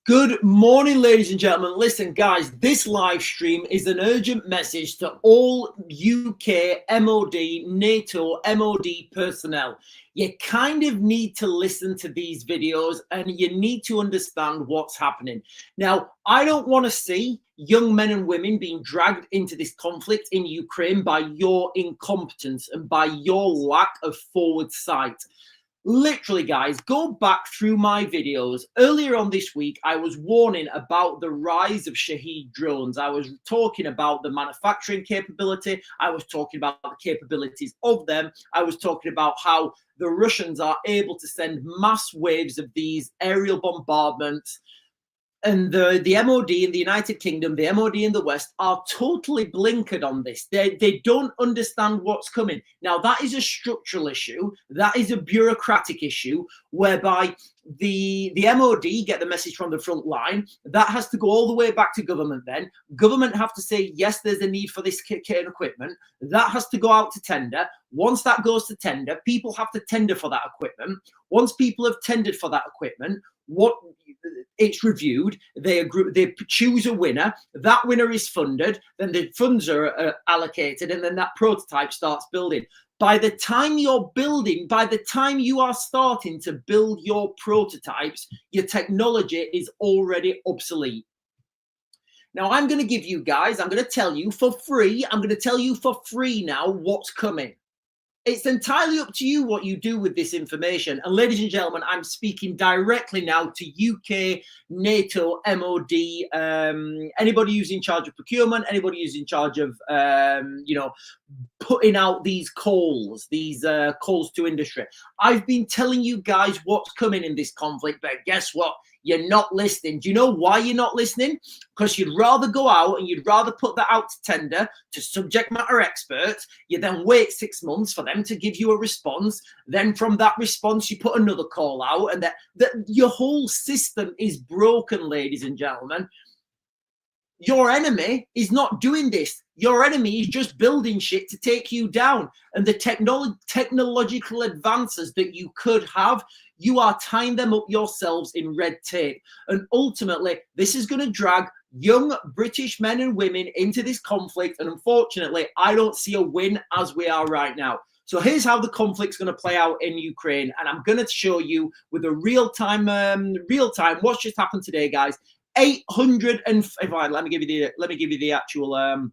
Good morning, ladies and gentlemen. Listen, guys, this live stream is an urgent message to all UK MOD, NATO MOD personnel. You kind of need to listen to these videos and you need to understand what's happening. Now, I don't want to see young men and women being dragged into this conflict in Ukraine by your incompetence and by your lack of forward sight. Literally, guys, go back through my videos. Earlier on this week, I was warning about the rise of Shahed drones. I was talking about the manufacturing capability. I was talking about the capabilities of them. I was talking about how the Russians are able to send mass waves of these aerial bombardments. And the MOD in the United Kingdom, the MOD in the West are totally blinkered on this. They don't understand what's coming. Now, that is a structural issue. That is a bureaucratic issue whereby the MOD get the message from the front line. That has to go all the way back to government then. Government have to say, yes, there's a need for this kit and equipment. That has to go out to tender. Once that goes to tender, people have to tender for that equipment. Once people have tendered for that equipment, it's reviewed, they choose a winner, that winner is funded, then the funds are allocated, and then that prototype starts building. By the time you're building, by the time you are starting to build your prototypes, your technology is already obsolete. Now, I'm going to give you guys, I'm going to tell you for free now what's coming. It's entirely up to you what you do with this information. And ladies and gentlemen, I'm speaking directly now to UK, NATO, MOD, anybody who's in charge of procurement, anybody who's in charge of, putting out these calls to industry. I've been telling you guys what's coming in this conflict, but guess what? You're not listening. Do you know why you're not listening? Because you'd rather go out and you'd rather put that out to tender to subject matter experts. You then wait 6 months for them to give you a response. Then from that response, you put another call out, and that your whole system is broken, ladies and gentlemen. Your enemy is not doing this. Your enemy is just building shit to take you down. And the technological advances that you could have, you are tying them up yourselves in red tape. And ultimately, this is going to drag young British men and women into this conflict. And unfortunately, I don't see a win as we are right now. So here's how the conflict's going to play out in Ukraine. And I'm going to show you with a real-time what's just happened today, guys. 800 and let me give you the actual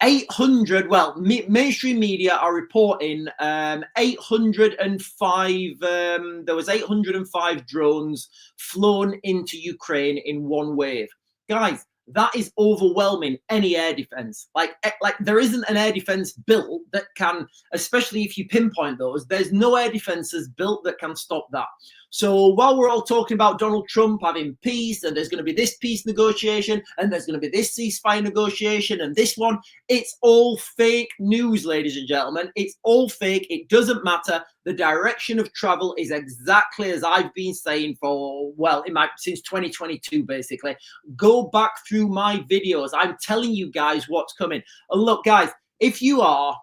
800. Well, mainstream media are reporting 805. There was 805 drones flown into Ukraine in one wave, guys. That is overwhelming any air defense. Like there isn't an air defense built that can, especially if you pinpoint those, there's no air defenses built that can stop that. So while we're all talking about Donald Trump having peace, and there's going to be this peace negotiation, and there's going to be this ceasefire negotiation, and this one, it's all fake news, ladies and gentlemen. It's all fake. It doesn't matter. The direction of travel is exactly as I've been saying for, well, since 2022, basically. Go back through my videos. I'm telling you guys what's coming. And look, guys, if you are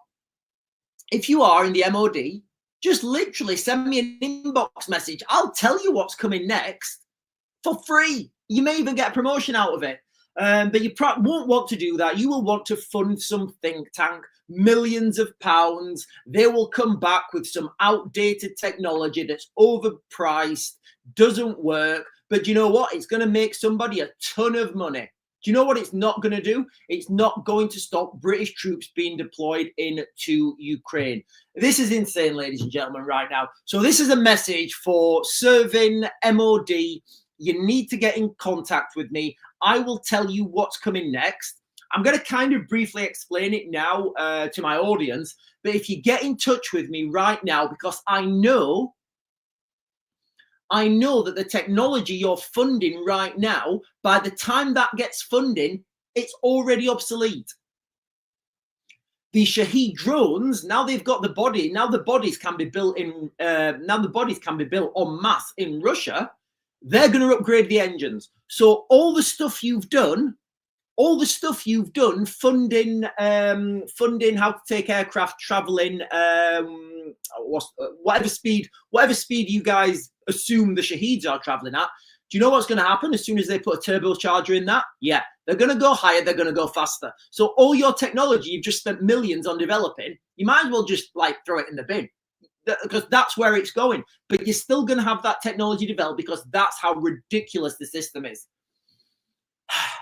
in the MOD, just literally send me an inbox message. I'll tell you what's coming next for free. You may even get a promotion out of it. But you won't want to do that. You will want to fund some think tank, millions of pounds. They will come back with some outdated technology that's overpriced, doesn't work. But you know what? It's going to make somebody a ton of money. Do you know what it's not going to do? It's not going to stop British troops being deployed into Ukraine. This is insane, ladies and gentlemen, right now. So this is a message for serving MOD. You need to get in contact with me. I will tell you what's coming next. I'm going to kind of briefly explain it now to my audience. But if you get in touch with me right now, because I know that the technology you're funding right now, by the time that gets funding, it's already obsolete. The Shahed drones, now they've got the body. Now the bodies can be built in. Now the bodies can be built en masse in Russia. They're going to upgrade the engines. So all the stuff you've done, funding how to take aircraft traveling, whatever speed you guys assume the Shaheds are traveling at, Do you know what's going to happen as soon as they put a turbocharger in that? Yeah, they're going to go higher, they're going to go faster. So all your technology you've just spent millions on developing, you might as well just like throw it in the bin, because that's where it's going. But you're still going to have that technology developed because that's how ridiculous the system is.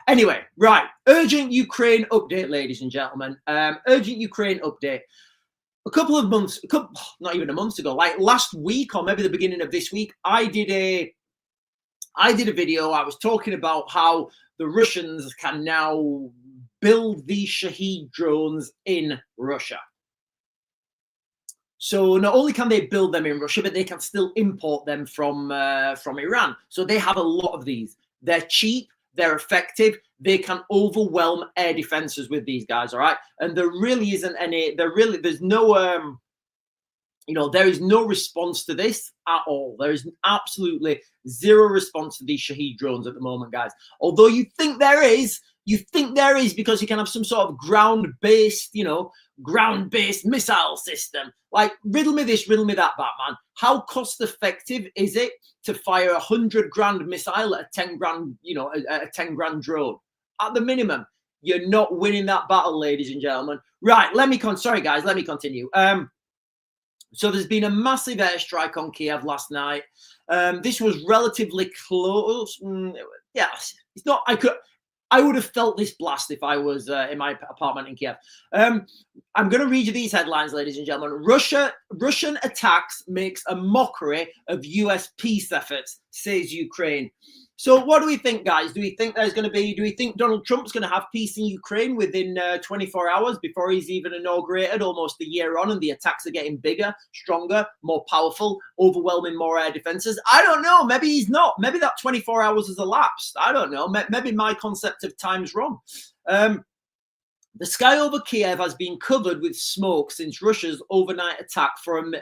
Anyway, right. Urgent Ukraine update, ladies and gentlemen. Urgent Ukraine update. A couple of months, not even a month ago, like last week or maybe the beginning of this week, I did a video. I was talking about how the Russians can now build these Shahed drones in Russia. So not only can they build them in Russia, but they can still import them from Iran. So they have a lot of these. They're cheap, they're effective, they can overwhelm air defenses with these guys, all right? And there really isn't any, there's no, there is no response to this at all. There is absolutely zero response to these Shahed drones at the moment, guys. Although you think there is because you can have some sort of ground-based missile system. Like, riddle me this, riddle me that, Batman. How cost-effective is it to fire a 100 grand missile at a 10 grand, a 10 grand drone? At the minimum, you're not winning that battle, ladies and gentlemen. Right, sorry guys, let me continue. So there's been a massive airstrike on Kiev last night. This was relatively close. Yeah, it's not. I would have felt this blast if I was in my apartment in Kiev. I'm going to read you these headlines, ladies and gentlemen. Russian attacks makes a mockery of US peace efforts, says Ukraine. So what do we think, guys? Do we think Donald Trump's going to have peace in Ukraine within 24 hours before he's even inaugurated, almost a year on, and the attacks are getting bigger, stronger, more powerful, overwhelming more air defenses? I don't know. Maybe he's not. Maybe that 24 hours has elapsed. I don't know. Maybe my concept of time's wrong. The sky over Kiev has been covered with smoke since Russia's overnight attack from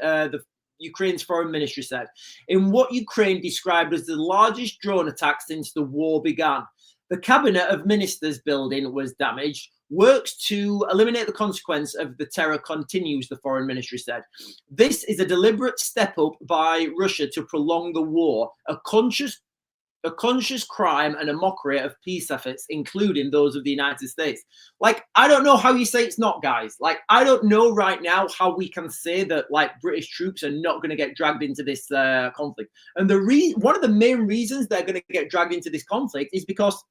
Ukraine's foreign ministry said, in what Ukraine described as the largest drone attack since the war began. The cabinet of ministers building was damaged. Works to eliminate the consequence of the terror continues, the foreign ministry said. This is a deliberate step up by Russia to prolong the war, a conscious crime and a mockery of peace efforts, including those of the United States. Like, I don't know how you say it's not, guys. Like, I don't know right now how we can say that, like, British troops are not going to get dragged into this conflict. And one of the main reasons they're going to get dragged into this conflict is because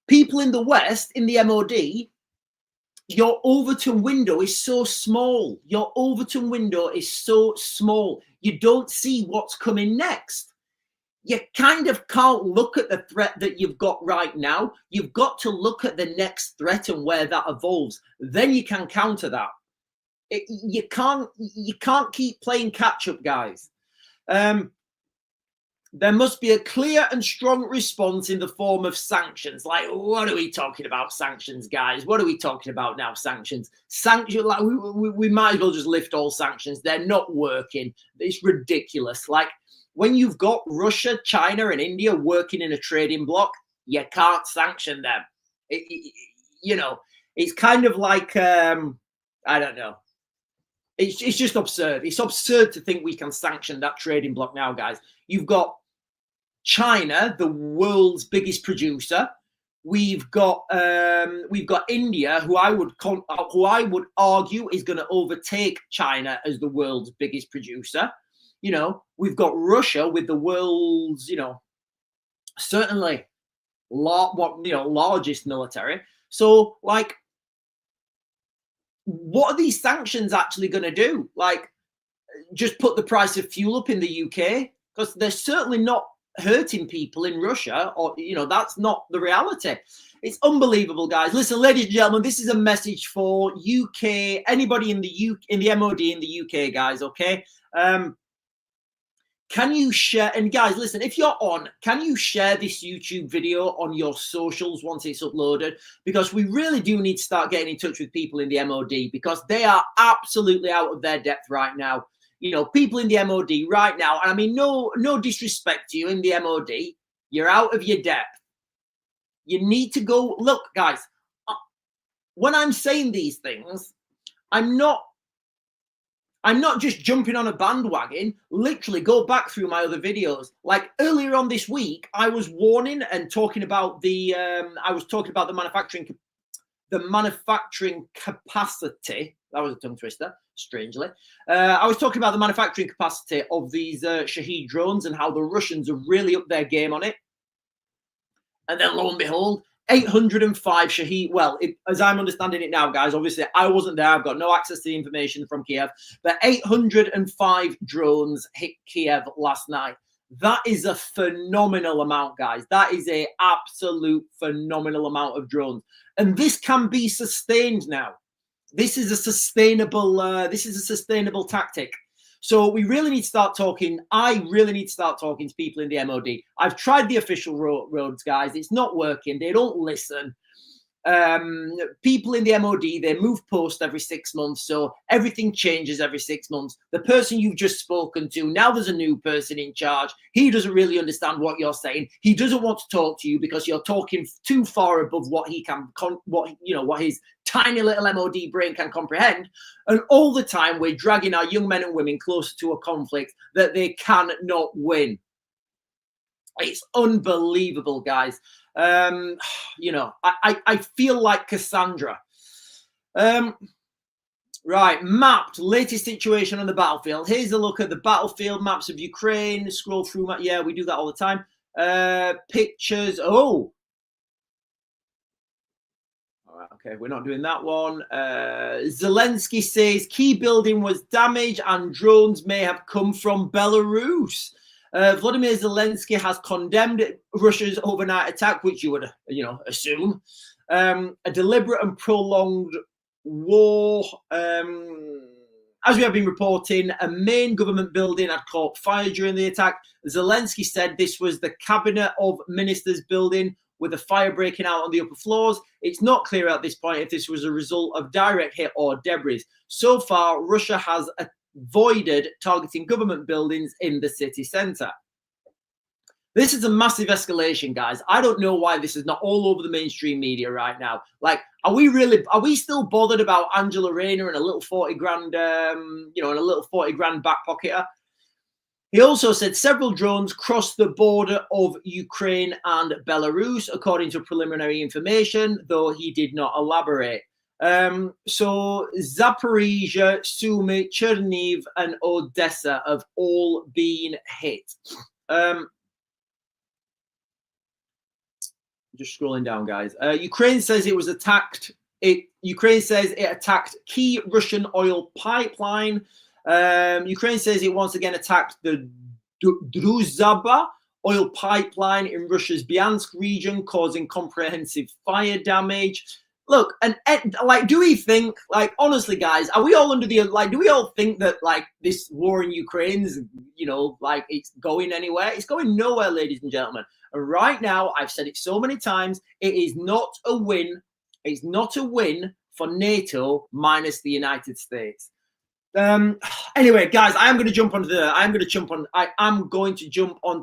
people in the West, in the MOD, your Overton window is so small. Your Overton window is so small. You don't see what's coming next. You kind of can't look at the threat that you've got right now. You've got to look at the next threat and where that evolves. Then you can counter that. You can't keep playing catch up, guys. There must be a clear and strong response in the form of sanctions. Like, what are we talking about, sanctions, guys? What are we talking about now, sanctions? Like, we might as well just lift all sanctions. They're not working. It's ridiculous. Like, when you've got Russia, China, and India working in a trading bloc, you can't sanction them. It's kind of like, I don't know. It's just absurd. It's absurd to think we can sanction that trading bloc now, guys. You've got China, the world's biggest producer. We've got India, who I would argue is going to overtake China as the world's biggest producer. We've got Russia with the world's, certainly largest military. So, like, what are these sanctions actually going to do? Like, just put the price of fuel up in the UK? Because they're certainly not hurting people in Russia, or that's not the reality. It's unbelievable, guys. Listen, ladies and gentlemen, this is a message for UK, anybody in the MOD in the UK, guys. Okay, can you share? And guys, listen, if you're on, can you share this YouTube video on your socials once it's uploaded? Because we really do need to start getting in touch with people in the MOD, because they are absolutely out of their depth right now. People in the MOD right now, and I mean, no disrespect to you in the MOD, you're out of your depth. You need to go, look, guys, when I'm saying these things, I'm not I'm not just jumping on a bandwagon. Literally, go back through my other videos. Like earlier on this week, I was warning and talking about the manufacturing capacity. That was a tongue twister, strangely. I was talking about the manufacturing capacity of these Shahed drones and how the Russians have really upped their game on it. And then lo and behold, 805 Shahed. Well, as I'm understanding it now, guys, obviously I wasn't there. I've got no access to the information from Kiev. But 805 drones hit Kiev last night. That is a phenomenal amount, guys. That is an absolute phenomenal amount of drones. And this can be sustained now. This is a sustainable tactic. So we really need to start talking. I really need to start talking to people in the MOD. I've tried the official roads, guys. It's not working. They don't listen. People in the MOD, they move post every 6 months, so everything changes every 6 months. The person you've just spoken to, now there's a new person in charge. He doesn't really understand what you're saying. He doesn't want to talk to you because you're talking too far above what he can, what his tiny little MOD brain can comprehend. And all the time, we're dragging our young men and women closer to a conflict that they cannot win. It's unbelievable, guys. I feel like Cassandra. Right, mapped, latest situation on the battlefield. Here's a look at the battlefield maps of Ukraine. Scroll through, yeah, we do that all the time. Pictures. Oh, all right, okay, we're not doing that one. Zelensky says key building was damaged and drones may have come from Belarus. Vladimir Zelensky has condemned Russia's overnight attack, which you would, assume, a deliberate and prolonged war. As we have been reporting, a main government building had caught fire during the attack. Zelensky said this was the Cabinet of Ministers building with a fire breaking out on the upper floors. It's not clear at this point if this was a result of direct hit or debris. So far, Russia has avoided targeting government buildings in the city centre. This is a massive escalation, guys. I don't know why this is not all over the mainstream media right now. Like, are we still bothered about Angela Rayner and a little 40 grand, and a little 40 grand back pocketer? He also said several drones crossed the border of Ukraine and Belarus, according to preliminary information, though he did not elaborate. So Zaporizhia, Sumy, Cherniv, and Odessa have all been hit. Just scrolling down, guys. Ukraine says it was attacked. Ukraine says it attacked key Russian oil pipeline. Ukraine says it once again attacked the Druzhba oil pipeline in Russia's Bryansk region, causing comprehensive fire damage. Look, and do we think, honestly, guys, are we all under the, do we all think that, this war in Ukraine is, it's going anywhere? It's going nowhere, ladies and gentlemen. And right now, I've said it so many times, it is not a win. It's not a win for NATO minus the United States. Anyway, guys, I am going to jump onto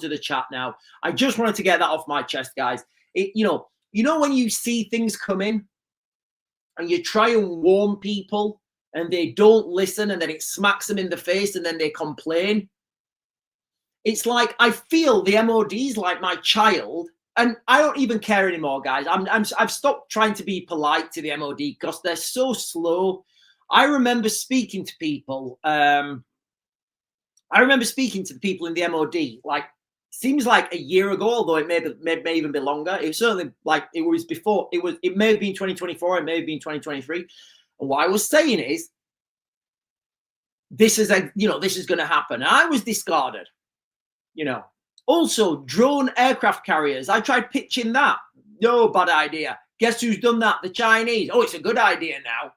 the chat now. I just wanted to get that off my chest, guys. When you see things coming, and you try and warn people and they don't listen and then it smacks them in the face and then they complain. It's like, I feel the MOD is like my child and I don't even care anymore, guys. I've stopped trying to be polite to the MOD because they're so slow. I remember speaking to people. I remember speaking to the people in the MOD, seems like a year ago, although it may even be longer. It was certainly it was before. It may have been 2024. It may have been 2023. And what I was saying is, this is going to happen. And I was discarded. Also drone aircraft carriers. I tried pitching that. No, bad idea. Guess who's done that? The Chinese. Oh, it's a good idea now.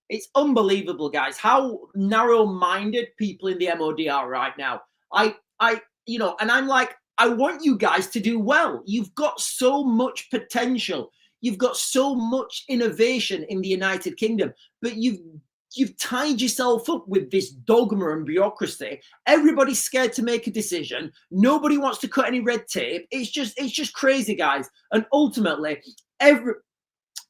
It's unbelievable, guys, how narrow-minded people in the MOD are right now. And I'm like, I want you guys to do well. You've got so much potential. You've got so much innovation in the United Kingdom, but you've tied yourself up with this dogma and bureaucracy. Everybody's scared to make a decision. Nobody wants to cut any red tape. It's just crazy, guys. And ultimately,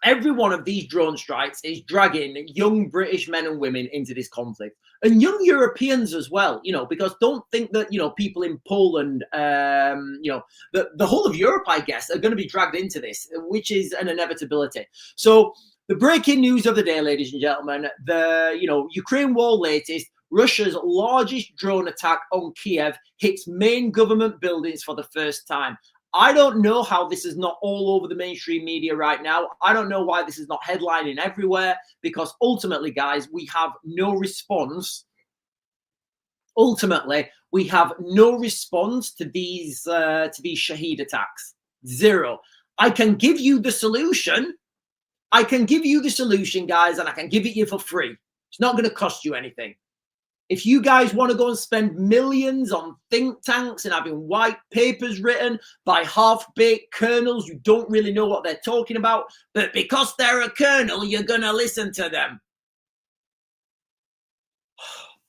every one of these drone strikes is dragging young British men and women into this conflict, and young Europeans as well, you know, because don't think that, you know, people in Poland, you know, the whole of Europe, I guess, are going to be dragged into this, which is an inevitability. So the breaking news of the day, ladies and gentlemen, the, you know, Ukraine war latest, Russia's largest drone attack on Kiev hits main government buildings for the first time. I don't know how this is not all over the mainstream media right now. I don't know why this is not headlining everywhere, because ultimately, guys, we have no response. Ultimately, we have no response to these Shaheed attacks. Zero. I can give you the solution. I can give you the solution, guys, and I can give it you for free. It's not going to cost you anything. If you guys want to go and spend millions on think tanks and having white papers written by half-baked colonels who don't really know what they're talking about, but because they're a colonel, you're going to listen to them.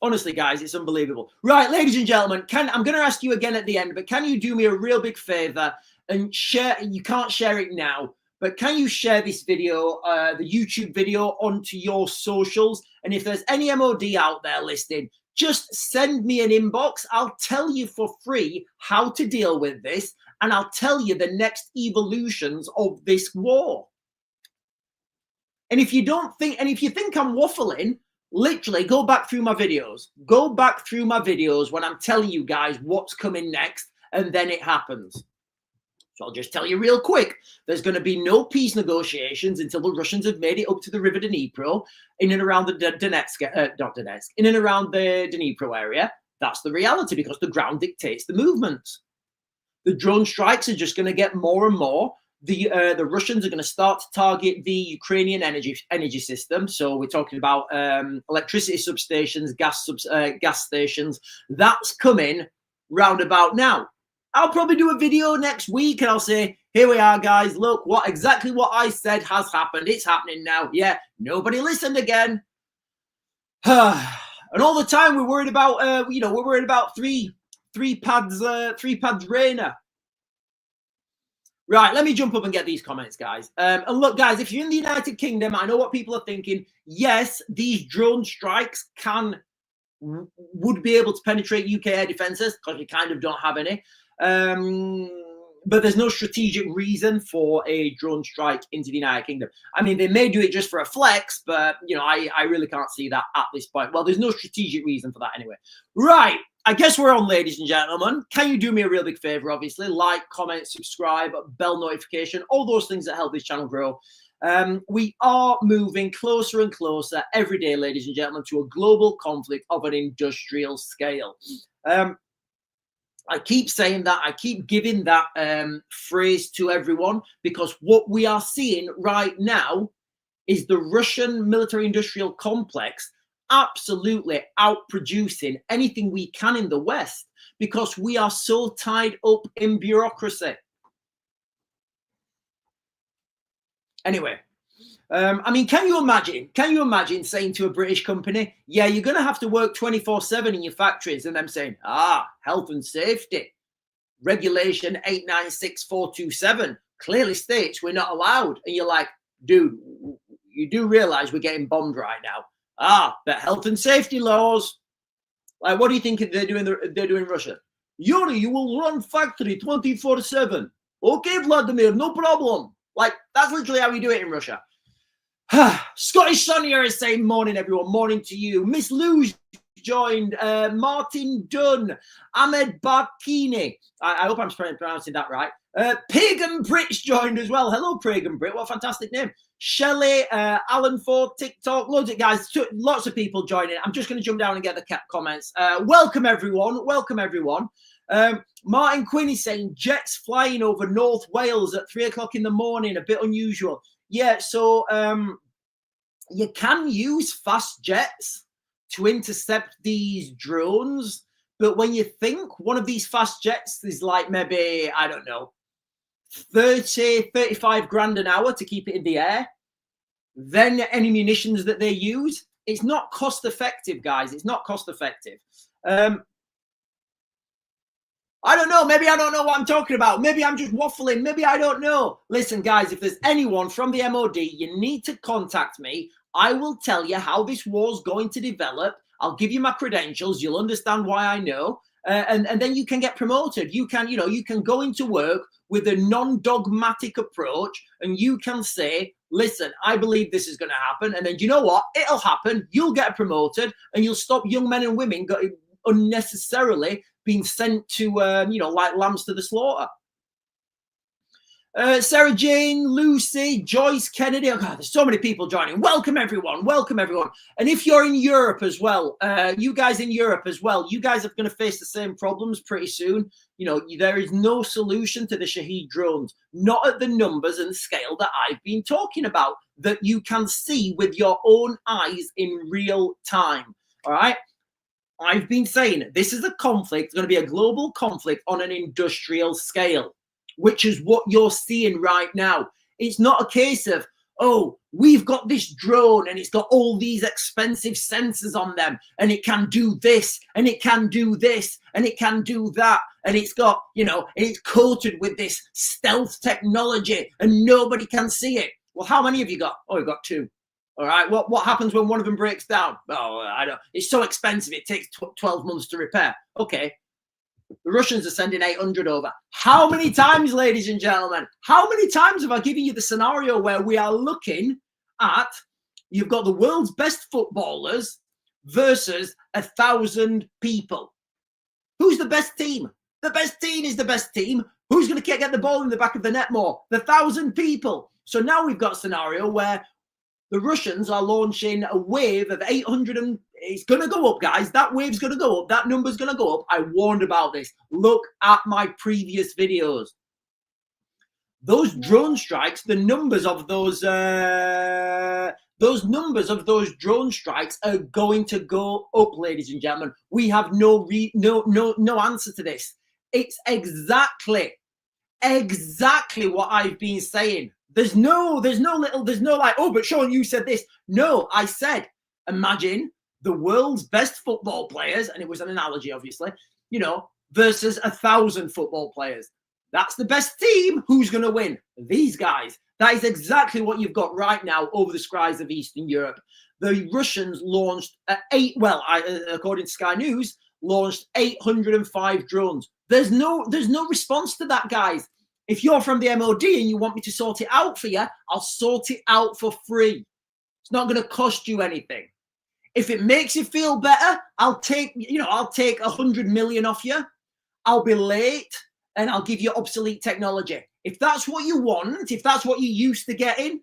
Honestly, guys, it's unbelievable. Right, ladies and gentlemen, I'm going to ask you again at the end, but can you do me a real big favor and share? You can't share it now, but can you share this video, the YouTube video, onto your socials? And if there's any MOD out there listening, just send me an inbox. I'll tell you for free how to deal with this, and I'll tell you the next evolutions of this war. And if you don't think, and if you think I'm waffling, literally go back through my videos. Go back through my videos when I'm telling you guys what's coming next, and then it happens. So I'll just tell you real quick, there's going to be no peace negotiations until the Russians have made it up to the River Dnipro in and around the in and around the Dnipro area. That's the reality, because the ground dictates the movements. The drone strikes are just going to get more and more. The Russians are going to start to target the Ukrainian energy system. So we're talking about electricity substations, gas stations. That's coming round about now. I'll probably do a video next week and I'll say, here we are, guys. Look, exactly what I said has happened. It's happening now. Yeah, nobody listened again. And all the time we're worried about, you know, we're worried about three pads Rainer. Right, let me jump up and get these comments, guys. And look, guys, if you're in the United Kingdom, I know what people are thinking. Yes, these drone strikes would be able to penetrate UK air defences, because we kind of don't have any. But there's no strategic reason for a drone strike into the United Kingdom. I mean, they may do it just for a flex, but, you know, I really can't see that at this point. Well, there's no strategic reason for that anyway. Right, I guess we're on, ladies and gentlemen. Can you do me a real big favour, obviously? Like, comment, subscribe, bell notification, all those things that help this channel grow. We are moving closer and closer every day, ladies and gentlemen, to a global conflict of an industrial scale. I keep saying that, I keep giving that phrase to everyone, because what we are seeing right now is the Russian military-industrial complex absolutely outproducing anything we can in the West, because we are so tied up in bureaucracy. Anyway, I mean, can you imagine saying to a British company, yeah, you're going to have to work 24/7 in your factories, and them saying, health and safety, regulation 896427 clearly states we're not allowed. And you're like, dude, you do realize we're getting bombed right now. But health and safety laws, like, what do you think they're doing in Russia? Yuri, you will run factory 24/7. Okay, Vladimir, no problem. Like, that's literally how we do it in Russia. Scottish Sonia is saying morning, everyone. Morning to you. Miss Luge joined. Martin Dunn. Ahmed Barkini. I hope I'm pronouncing that right. Pagan Brit's joined as well. Hello, Pagan Brit. What a fantastic name. Shelley, Alan Ford, TikTok. Loads of guys. Lots of people joining. I'm just going to jump down and get the comments. Welcome, everyone. Welcome, everyone. Martin Quinn is saying jets flying over North Wales at 3 o'clock in the morning, a bit unusual. Yeah, so you can use fast jets to intercept these drones, but when you think one of these fast jets is like maybe, I don't know, 35 grand an hour to keep it in the air, then any munitions that they use, it's not cost effective, guys. It's not cost effective. I don't know. Maybe I don't know what I'm talking about. Maybe I'm just waffling. Maybe I don't know. Listen, guys, if there's anyone from the MOD, you need to contact me. I will tell you how this war's going to develop. I'll give you my credentials. You'll understand why I know. And then you can get promoted. You can go into work with a non-dogmatic approach, and you can say, listen, I believe this is going to happen. And then you know what? It'll happen. You'll get promoted, and you'll stop young men and women unnecessarily being sent to, like lambs to the slaughter. Sarah Jane, Lucy, Joyce, Kennedy. Oh God, there's so many people joining. Welcome, everyone. Welcome, everyone. And if you're in Europe as well, you guys in Europe as well, you guys are going to face the same problems pretty soon. There is no solution to the Shahed drones, not at the numbers and scale that I've been talking about, that you can see with your own eyes in real time. All right. I've been saying this is a conflict, it's going to be a global conflict on an industrial scale, which is what you're seeing right now. It's not a case of, oh, we've got this drone and it's got all these expensive sensors on them and it can do this and it can do this and it can do that. And it's got, it's coated with this stealth technology and nobody can see it. Well, how many have you got? Oh, you've got 2. All right. What happens when one of them breaks down? Oh, I don't. It's so expensive. It takes 12 months to repair. Okay. The Russians are sending 800 over. How many times, ladies and gentlemen? How many times have I given you the scenario where we are looking at, you've got the world's best footballers versus 1,000 people? Who's the best team? The best team is the best team. Who's going to get the ball in the back of the net more? The 1,000 people. So now we've got a scenario where the Russians are launching a wave of 800 and it's going to go up, guys. That wave's going to go up. That number's going to go up. I warned about this. Look at my previous videos. Those drone strikes, the numbers of those drone strikes are going to go up, ladies and gentlemen. We have no answer to this. It's exactly what I've been saying. There's no like, oh, but Sean, you said this. No, I said, imagine the world's best football players, and it was an analogy, obviously, versus 1,000 football players. That's the best team. Who's going to win? These guys. That is exactly what you've got right now over the skies of Eastern Europe. The Russians launched according to Sky News, launched 805 drones. There's no response to that, guys. If you're from the MOD and you want me to sort it out for you, I'll sort it out for free. It's not going to cost you anything. If it makes you feel better, I'll take 100 million off you. I'll be late and I'll give you obsolete technology. If that's what you want, if that's what you're used to getting,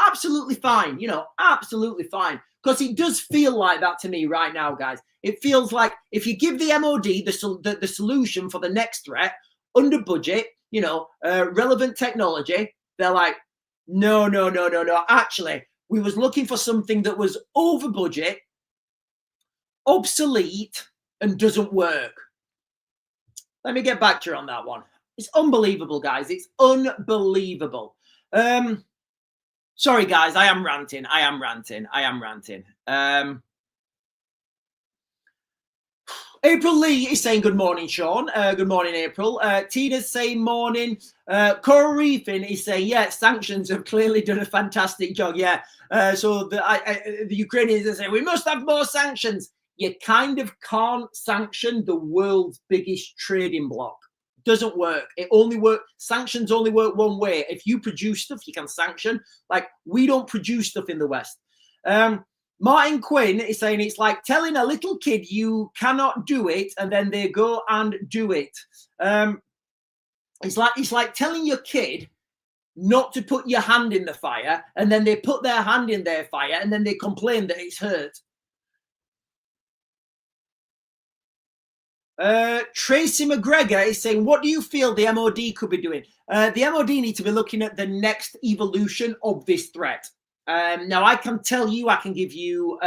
absolutely fine, absolutely fine. Because it does feel like that to me right now, guys. It feels like if you give the MOD the solution for the next threat, under budget, relevant technology, they're like, no. Actually, we was looking for something that was over budget, obsolete, and doesn't work. Let me get back to you on that one. It's unbelievable, guys. It's unbelievable. Sorry, guys. I am ranting. April Lee is saying good morning, Sean. Good morning, April. Tina's saying morning. Cora Reefin is saying, yeah, sanctions have clearly done a fantastic job. Yeah. So the Ukrainians are saying, we must have more sanctions. You kind of can't sanction the world's biggest trading bloc. Doesn't work. Sanctions only work one way. If you produce stuff, you can sanction. Like, we don't produce stuff in the West. Martin Quinn is saying it's like telling a little kid you cannot do it and then they go and do it. It's like telling your kid not to put your hand in the fire and then they put their hand in their fire and then they complain that it's hurt. Tracy McGregor is saying, what do you feel the MOD could be doing? The MOD need to be looking at the next evolution of this threat. Now, I can tell you, I can give you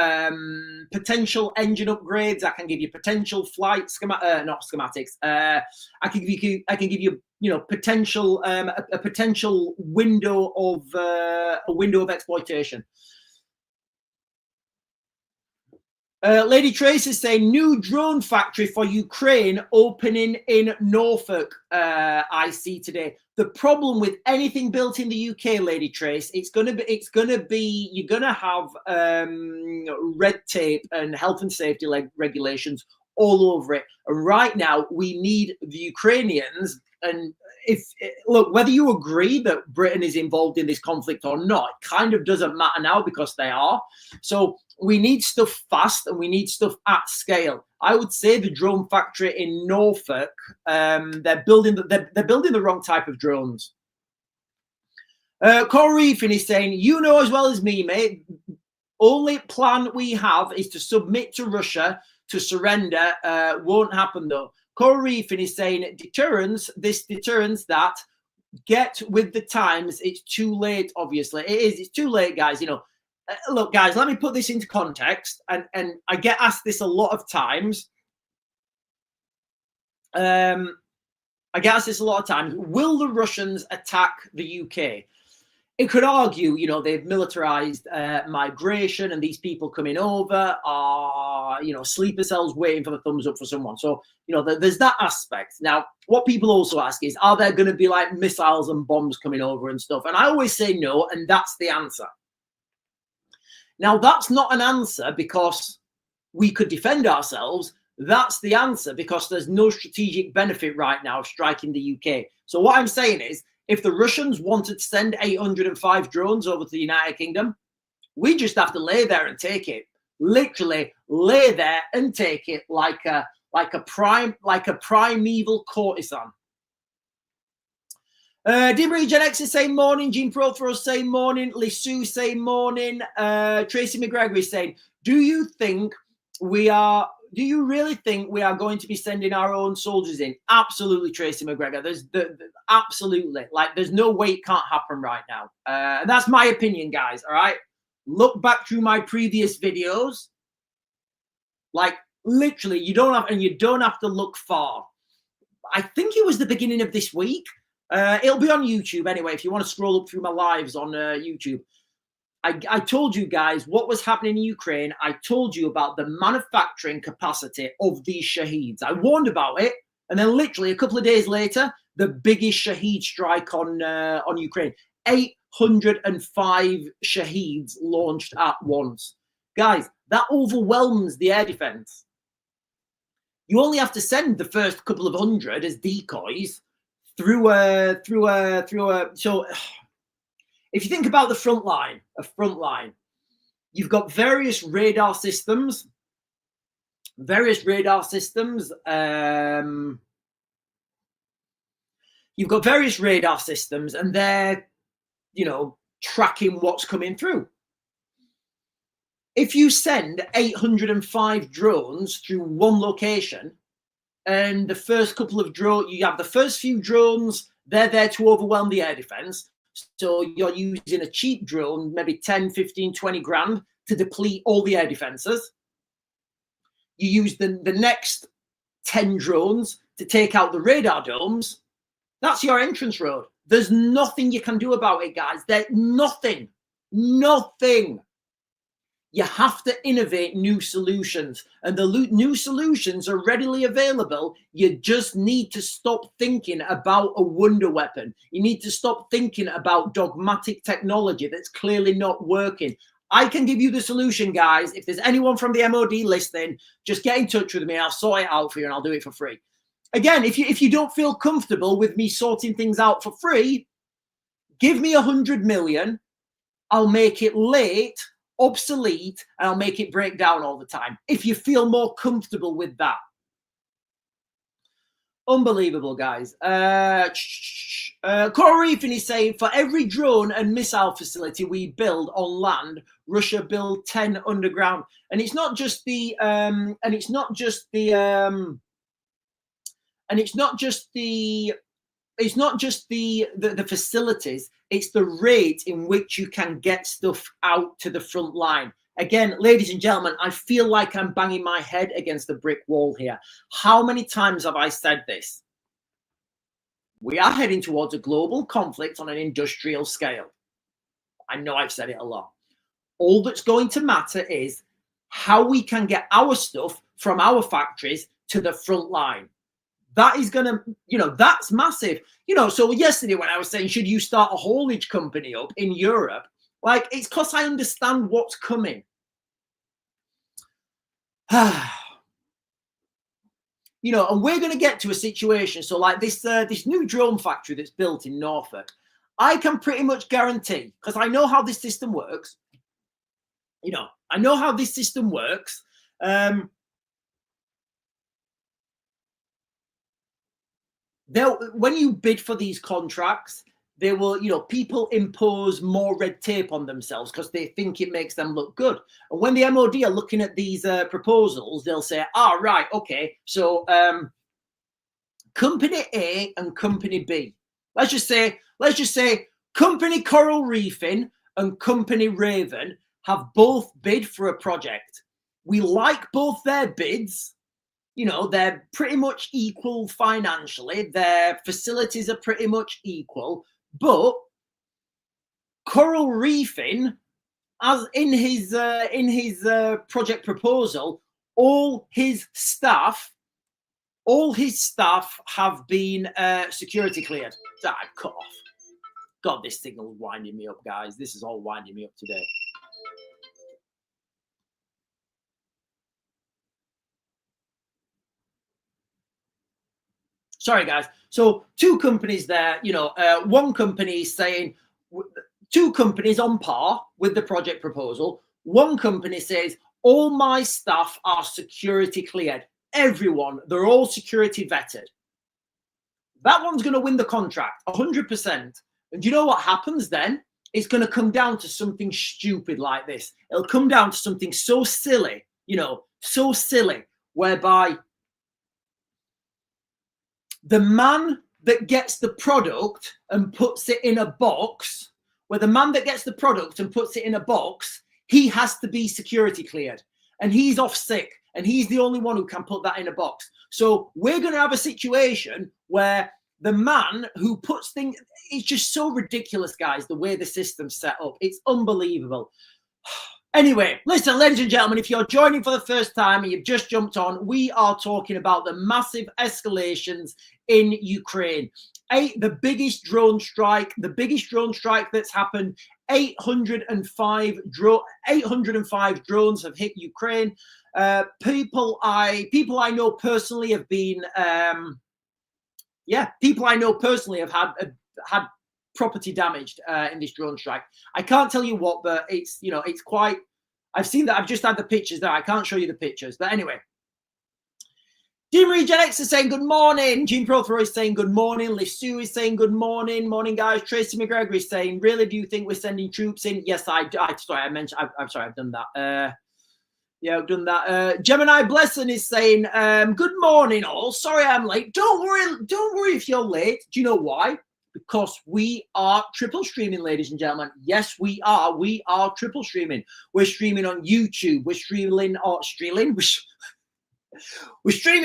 potential engine upgrades. I can give you potential flight not schematics. I can give you, potential a potential window of exploitation. Lady Trace is saying new drone factory for Ukraine opening in Norfolk. I see today. The problem with anything built in the UK, Lady Trace, it's gonna be you're gonna have red tape and health and safety regulations all over it. And right now, we need the Ukrainians. And look, whether you agree that Britain is involved in this conflict or not, it kind of doesn't matter now because they are. So we need stuff fast and we need stuff at scale. I would say the drone factory in Norfolk, they're building the wrong type of drones. Corey Reefin is saying, you know as well as me, mate, only plan we have is to submit to Russia to surrender. Won't happen though. Corey Reefin is saying deterrence that get with the times. It's too late, obviously. It is. It's too late, guys. You know, look, guys, let me put this into context. And I get asked this a lot of times. I get asked this a lot of times. Will the Russians attack the UK? It could argue, you know, they've militarized migration and these people coming over are, you know, sleeper cells waiting for the thumbs up for someone. So, you know, there's that aspect. Now, what people also ask is, are there going to be like missiles and bombs coming over and stuff? And I always say no, and that's the answer. Now, that's not an answer because we could defend ourselves. That's the answer because there's no strategic benefit right now of striking the UK. So what I'm saying is, if the Russians wanted to send 805 drones over to the United Kingdom, we just have to lay there and take it. Literally lay there and take it like a primeval courtesan. Dibri Gen X is saying morning. Gene Prothro is saying morning. Lisu saying morning. Tracy McGregor is saying, do you really think we are going to be sending our own soldiers in? Absolutely, Tracy McGregor. Absolutely. Like, there's no way it can't happen right now. And that's my opinion, guys. All right. Look back through my previous videos. Like, literally, you don't have to look far. I think it was the beginning of this week. It'll be on YouTube anyway. If you want to scroll up through my lives on YouTube. I told you guys what was happening in Ukraine. I told you about the manufacturing capacity of these Shaheeds. I warned about it. And then literally a couple of days later, the biggest Shaheed strike on Ukraine. 805 Shaheeds launched at once. Guys, that overwhelms the air defense. You only have to send the first couple of hundred as decoys through a so if you think about the front line, you've got various radar systems. You've got various radar systems, and they're, you know, tracking what's coming through. If you send 805 drones through one location, and the first couple of drones, you have the first few drones, they're there to overwhelm the air defense. So you're using a cheap drone, maybe 10, 15, 20 grand to deplete all the air defenses. You use the next 10 drones to take out the radar domes. That's your entrance road. There's nothing you can do about it, guys. There's nothing. You have to innovate new solutions, and the new solutions are readily available. You just need to stop thinking about a wonder weapon. You need to stop thinking about dogmatic technology that's clearly not working. I can give you the solution, guys. If there's anyone from the MOD listening, just get in touch with me. I'll sort it out for you and I'll do it for free. Again, if you don't feel comfortable with me sorting things out for free, give me 100 million. I'll make it late, obsolete, and I'll make it break down all the time. If you feel more comfortable with that. Unbelievable, guys. Corey Reefin is saying, for every drone and missile facility we build on land, Russia build 10 underground. And it's not just the facilities, it's the rate in which you can get stuff out to the front line. Again, ladies and gentlemen, I feel like I'm banging my head against the brick wall here. How many times have I said this? We are heading towards a global conflict on an industrial scale. I know I've said it a lot. All that's going to matter is how we can get our stuff from our factories to the front line. That is going to, that's massive. So yesterday when I was saying, should you start a haulage company up in Europe? Like, it's because I understand what's coming. And we're going to get to a situation. So like this new drone factory that's built in Norfolk, I can pretty much guarantee, because I know how this system works. I know how this system works. When you bid for these contracts, they will, people impose more red tape on themselves because they think it makes them look good. And when the MOD are looking at these proposals, they'll say, right, okay, so company A and company B. Let's just say company Coral Reefing and company Raven have both bid for a project. We like both their bids. They're pretty much equal financially. Their facilities are pretty much equal. But Coral Reefing, as in his project proposal, all his staff have been security cleared. I've cut off. God, this signal's winding me up, guys. This is all winding me up today. Sorry, guys. So two companies there, one company is saying, two companies on par with the project proposal. One company says, all my staff are security cleared. Everyone, they're all security vetted. That one's going to win the contract, 100%. And you know what happens then? It's going to come down to something stupid like this. It'll come down to something so silly, so silly, whereby the man that gets the product and puts it in a box, he has to be security cleared. And he's off sick. And he's the only one who can put that in a box. So we're going to have a situation where the man who puts things, it's just so ridiculous, guys, the way the system's set up. It's unbelievable. Anyway, listen, ladies and gentlemen, if you're joining for the first time and you've just jumped on, we are talking about the massive escalations in Ukraine. The biggest drone strike that's happened. 805 drones have hit Ukraine. People I know personally have been, have had property damaged in this drone strike. I can't tell you what, but it's quite. I've seen that. I've just had the pictures there. I can't show you the pictures, but anyway. Dean Marie Gen X is saying good morning. Jean Prothero is saying good morning. Liv Sue is saying good morning. Morning, guys. Tracy McGregor is saying, really, do you think we're sending troops in? Yes, I'm sorry, I've done that. Yeah, I've done that. Gemini Blessing is saying, good morning, all. Sorry I'm late. Don't worry if you're late. Do you know why? Because we are triple streaming, ladies and gentlemen. Yes, we are. We are triple streaming. We're streaming on YouTube. We're streaming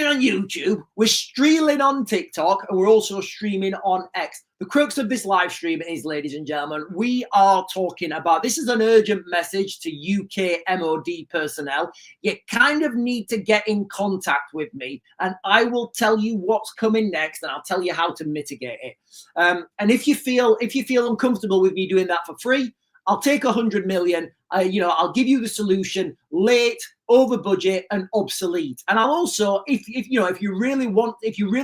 on YouTube, we're streaming on TikTok, and we're also streaming on X. The crux of this live stream is, ladies and gentlemen, we are talking about, this is an urgent message to UK MOD personnel. You kind of need to get in contact with me, and I will tell you what's coming next, and I'll tell you how to mitigate it. And if you feel uncomfortable with me doing that for free, I'll take 100 million. I'll give you the solution late, over budget, and obsolete. And I'll also, if you really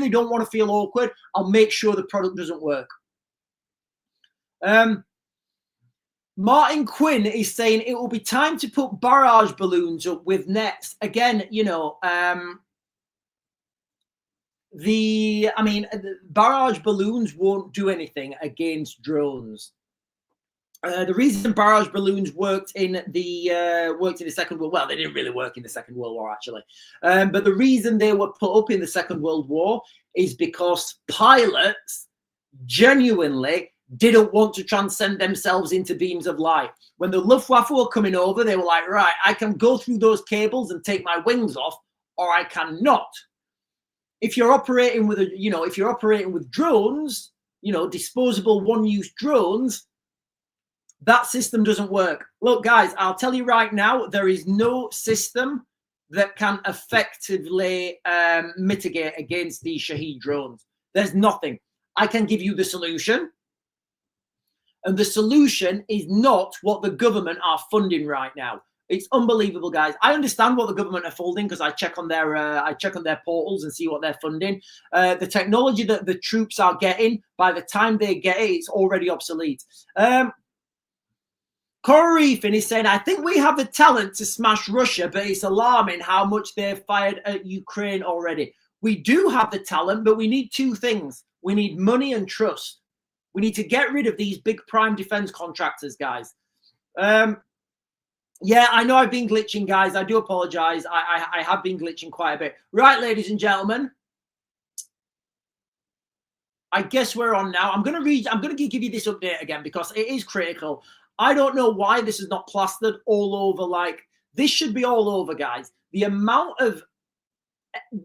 don't want to feel awkward, I'll make sure the product doesn't work. Martin Quinn is saying it will be time to put barrage balloons up with nets again. The barrage balloons won't do anything against drones. The reason barrage balloons worked in the Second World War, well, they didn't really work in the Second World War actually, but the reason they were put up in the Second World War is because pilots genuinely didn't want to transcend themselves into beams of light. When the Luftwaffe were coming over, they were like, right, I can go through those cables and take my wings off, or I cannot. If you're operating with drones, disposable one-use drones, That system doesn't work. Look, guys, I'll tell you right now, there is no system that can effectively mitigate against these Shahed drones. There's nothing. I can give you the solution. And the solution is not what the government are funding right now. It's unbelievable, guys. I understand what the government are funding because I check on their portals and see what they're funding. The technology that the troops are getting, by the time they get it, it's already obsolete. Corey Reefin is saying, I think we have the talent to smash Russia, but it's alarming how much they've fired at Ukraine already. We do have the talent, but we need two things. We need money and trust. We need to get rid of these big prime defense contractors, guys. Yeah, I know I've been glitching, guys. I do apologize. I have been glitching quite a bit. Right, ladies and gentlemen. I guess we're on now. I'm going to give you this update again because it is critical. I don't know why this is not plastered all over. Like, this should be all over, guys. The amount of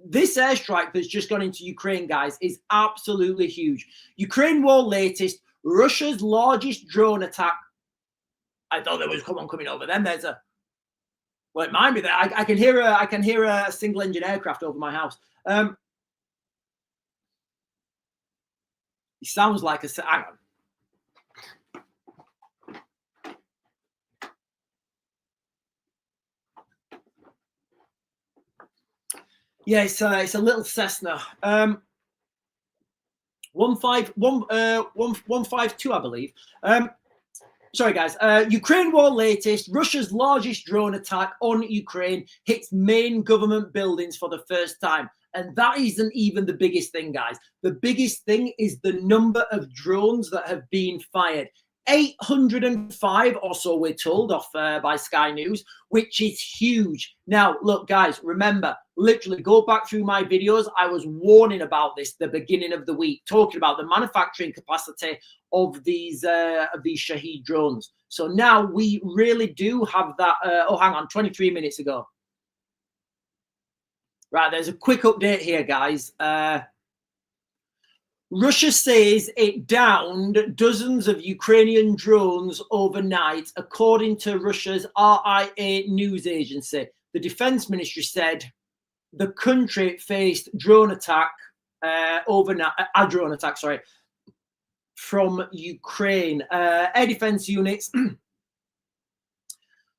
this airstrike that's just gone into Ukraine, guys, is absolutely huge. Ukraine war latest, Russia's largest drone attack. I thought there was someone coming over. Then there's a, well, it might be there. I can hear a single engine aircraft over my house. He sounds like a, hang on. Yeah, it's a little Cessna. 152, I believe. Sorry, guys. Ukraine war latest. Russia's largest drone attack on Ukraine hits main government buildings for the first time. And that isn't even the biggest thing, guys. The biggest thing is the number of drones that have been fired. 805 or so, we're told, off by Sky News, which is huge. Now, look, guys, remember, literally go back through my videos. I was warning about this the beginning of the week, talking about the manufacturing capacity of these Shahed drones. So now we really do have that. Oh, hang on, 23 minutes ago. Right, there's a quick update here, guys. Russia says it downed dozens of Ukrainian drones overnight, according to Russia's RIA news agency. The defense ministry said the country faced overnight, a drone attack, from Ukraine. Air defense units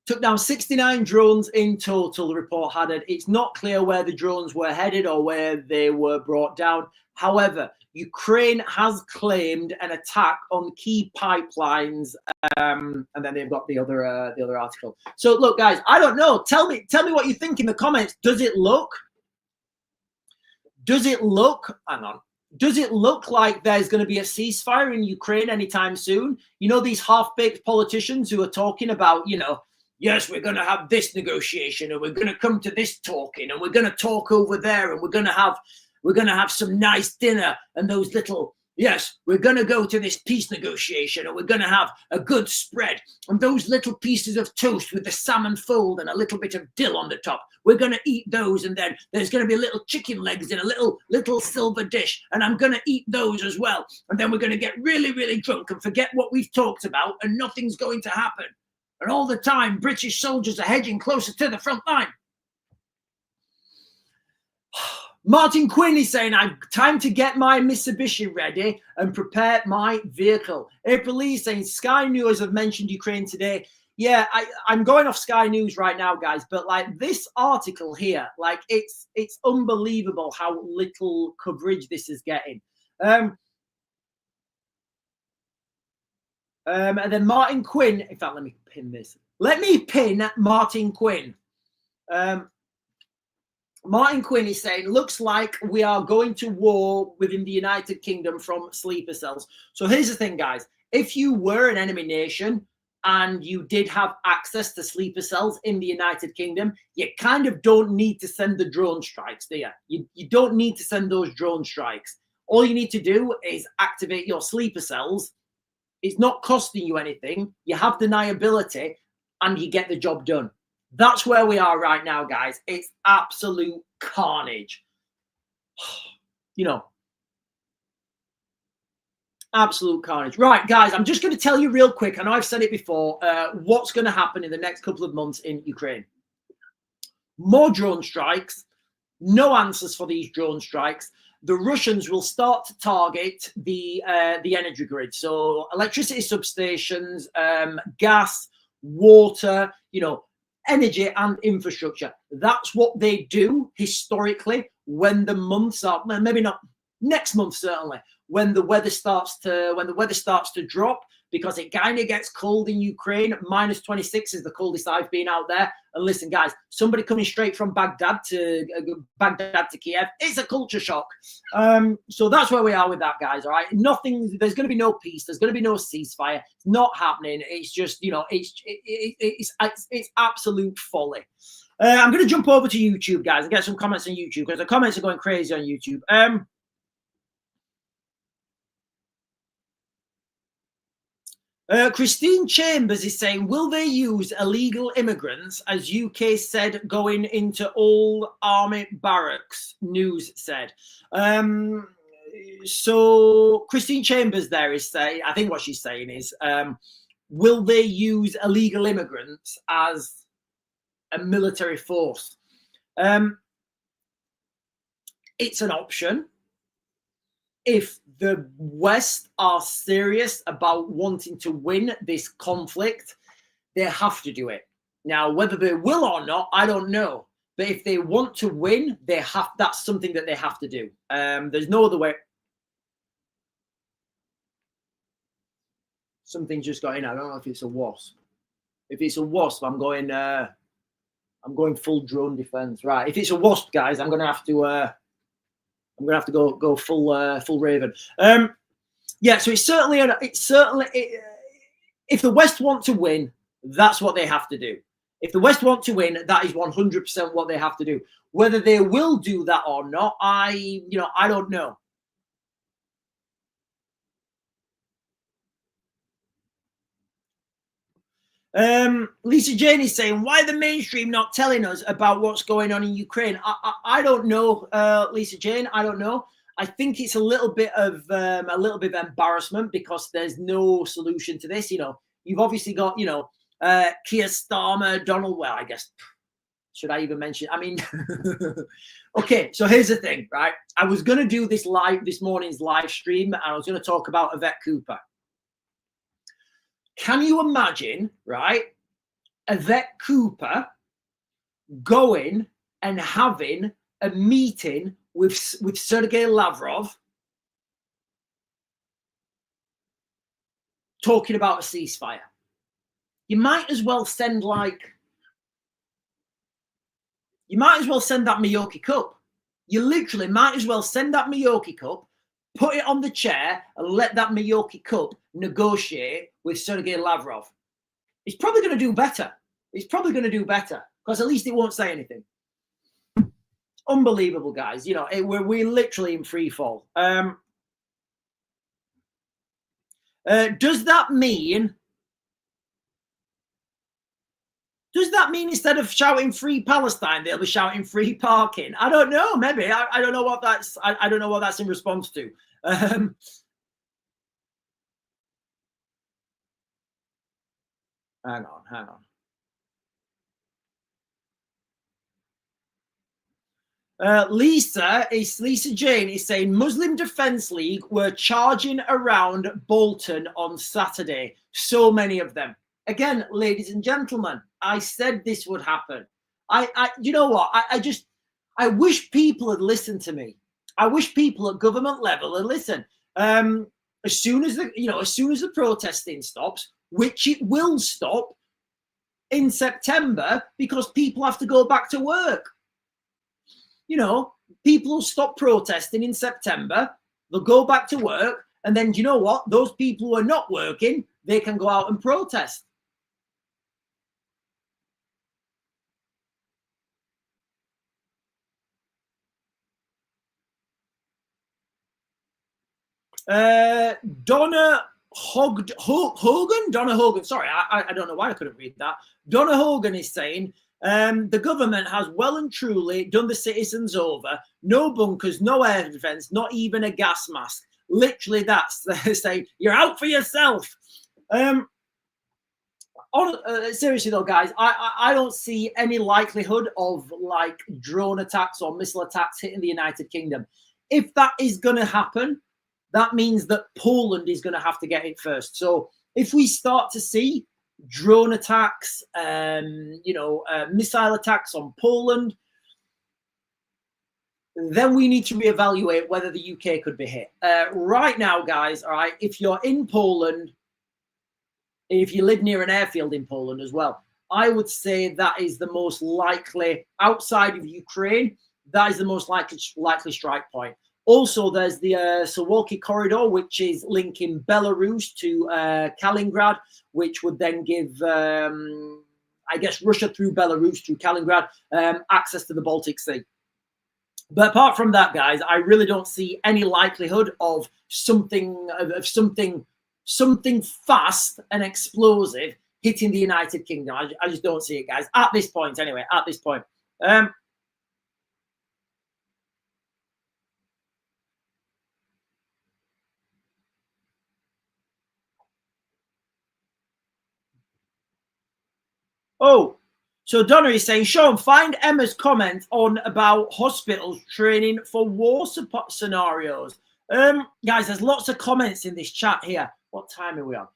took down 69 drones in total, the report added. It's not clear where the drones were headed or where they were brought down. However, Ukraine has claimed an attack on key pipelines, and then they've got the other article. So, look, guys, I don't know. Tell me what you think in the comments. Does it look? Hang on. Does it look like there's going to be a ceasefire in Ukraine anytime soon? You know, these half-baked politicians who are talking about, you know, yes, we're going to have this negotiation, and we're going to come to this talking, and we're going to talk over there, and we're going to have some nice dinner, and those little, yes, we're going to go to this peace negotiation, and we're going to have a good spread, and those little pieces of toast with the salmon fold and a little bit of dill on the top, we're going to eat those, and then there's going to be little chicken legs in a little silver dish, and I'm going to eat those as well, and then we're going to get really, really drunk and forget what we've talked about, and nothing's going to happen. And all the time, British soldiers are hedging closer to the front line. Martin Quinn is saying, I've time to get my Mitsubishi ready and prepare my vehicle. April Lee is saying, Sky News have mentioned Ukraine today. Yeah, I'm going off Sky News right now, guys. But like this article here, like it's unbelievable how little coverage this is getting. And then Martin Quinn, in fact, let me pin this. Let me pin Martin Quinn. Martin Quinn is saying, looks like we are going to war within the United Kingdom from sleeper cells. So here's the thing, guys. If you were an enemy nation and you did have access to sleeper cells in the United Kingdom, you kind of don't need to send the drone strikes, do you? You don't need to send those drone strikes. All you need to do is activate your sleeper cells. It's not costing you anything. You have deniability and you get the job done. That's where we are right now, guys. It's absolute carnage. You know, Absolute carnage. Right, guys, I'm just going to tell you real quick. I know I've said it before. What's going to happen in the next couple of months in Ukraine? More drone strikes. No answers for these drone strikes. The Russians will start to target the energy grid. So electricity substations, gas, water, energy and infrastructure. That's what they do historically when the months are, maybe not next month, certainly, when the weather starts to drop, because it kind of gets cold in Ukraine. Minus 26 is the coldest I've been out there. And listen, guys, somebody coming straight from Baghdad to Kiev, it's a culture shock. So that's where we are with that, guys. All right, there's going to be no peace. There's going to be no ceasefire. It's not happening. It's just, it's absolute folly. I'm going to jump over to YouTube, guys, and get some comments on YouTube, because the comments are going crazy on YouTube. Christine Chambers is saying, will they use illegal immigrants, as UK said, going into all army barracks, news said. So Christine Chambers there is saying, I think what she's saying is, will they use illegal immigrants as a military force? It's an option. If the West are serious about wanting to win this conflict, they have to do it. Now, whether they will or not, I don't know. But if they want to win, that's something that they have to do. There's no other way. Something just got in. I don't know if it's a wasp. If it's a wasp, I'm going full drone defense. Right. If it's a wasp, guys, I'm gonna have to go full Raven. Yeah, so it's certainly if the West want to win, that's what they have to do. If the West want to win, that is 100% what they have to do. Whether they will do that or not, I don't know. Lisa Jane is saying, why the mainstream not telling us about what's going on in Ukraine? I don't know, Lisa Jane. I don't know. I think it's a little bit of embarrassment, because there's no solution to this. You've obviously got, Keir Starmer, Donald. Well, I guess, should I even mention? I mean, okay. So here's the thing, right? I was going to do this morning's live stream, and I was going to talk about Yvette Cooper. Can you imagine, right, Yvette Cooper going and having a meeting with Sergei Lavrov, talking about a ceasefire? You might as well send that Milwaukee Cup. You literally might as well send that Milwaukee Cup, put it on the chair, and let that Milwaukee Cup negotiate with Sergei Lavrov. He's probably going to do better. Because at least it won't say anything. Unbelievable, guys. We're literally in free fall. Does that mean instead of shouting free Palestine, they'll be shouting free parking? I don't know. Maybe. I don't know what that's. I don't know what that's in response to. Hang on. Lisa Jane is saying Muslim Defense League were charging around Bolton on Saturday. So many of them. Again, ladies and gentlemen, I said this would happen. You know what? I wish people had listened to me. I wish people at government level had listened. As soon as the protesting stops, which it will stop in September, because people have to go back to work. People will stop protesting in September. They'll go back to work. And then, you know what? Those people who are not working, they can go out and protest. Donna Hogan. Sorry, I don't know why I couldn't read that. Donna Hogan is saying, the government has well and truly done the citizens over. No bunkers, no air defense, not even a gas mask. Literally, that's saying you're out for yourself. Seriously though, guys, I don't see any likelihood of like drone attacks or missile attacks hitting the United Kingdom. If that is going to happen, that means that Poland is going to have to get it first. So if we start to see drone attacks, missile attacks on Poland, then we need to reevaluate whether the UK could be hit. Right now, guys, all right, if you're in Poland, if you live near an airfield in Poland as well, I would say that is the most likely, outside of Ukraine, that is the most likely strike point. Also, there's the Suwalki corridor, which is linking Belarus to Kaliningrad, which would then give, I guess, Russia through Belarus to Kaliningrad access to the Baltic Sea. But apart from that, guys, I really don't see any likelihood of something fast and explosive hitting the United Kingdom. I just don't see it, guys, at this point. Anyway, at this point. Oh, so Donna is saying, Sean, find Emma's comment on about hospitals training for war support scenarios. Guys, there's lots of comments in this chat here. What time are we on?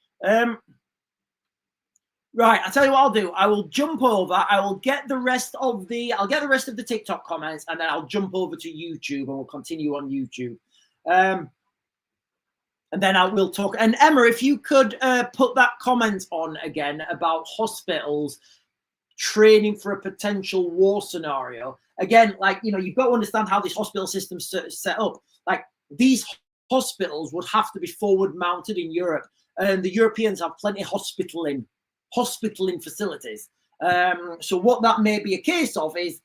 Right, I'll tell you what I'll do. I will jump over. I will get the rest of the TikTok comments, and then I'll jump over to YouTube, and we'll continue on YouTube. And then we'll talk. And Emma, if you could put that comment on again about hospitals training for a potential war scenario. Again, like, you've got to understand how this hospital system's set up. Like, these hospitals would have to be forward mounted in Europe, and the Europeans have plenty of hospitaling facilities. So what that may be a case of is,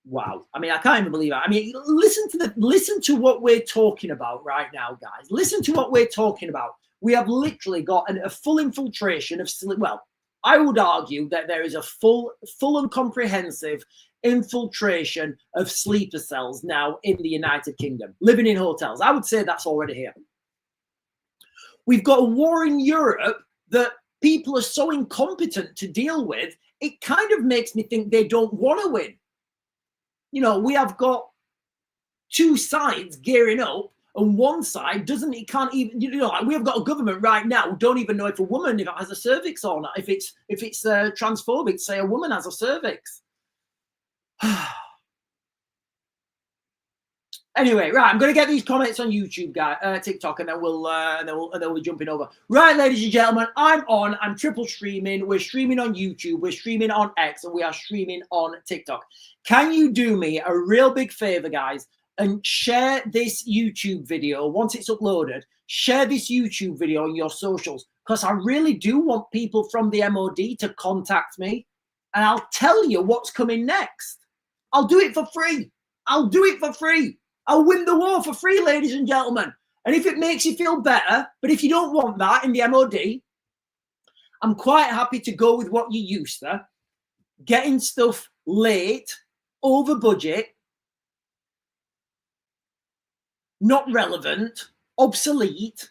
wow, I mean, I can't even believe it. I mean, listen to what we're talking about right now, guys. Listen to what we're talking about. We have literally got a full infiltration of, well, I would argue that there is a full and comprehensive infiltration of sleeper cells now in the United Kingdom, living in hotels. I would say that's already here. We've got a war in Europe that people are so incompetent to deal with, it kind of makes me think they don't want to win. We have got two sides gearing up, and one side can't even, we have got a government right now who don't even know if a woman has a cervix or not, if it's transphobic, say a woman has a cervix. Anyway, right, I'm going to get these comments on YouTube, TikTok, and then we'll jump in over. Right, ladies and gentlemen, I'm triple streaming. We're streaming on YouTube, we're streaming on X, and we are streaming on TikTok. Can you do me a real big favor, guys, and share this YouTube video once it's uploaded? Share this YouTube video on your socials, because I really do want people from the MOD to contact me, and I'll tell you what's coming next. I'll do it for free. I'll do it for free. I'll win the war for free, ladies and gentlemen. And if it makes you feel better, but if you don't want that in the MOD, I'm quite happy to go with what you used to. Getting stuff late, over budget, not relevant, obsolete.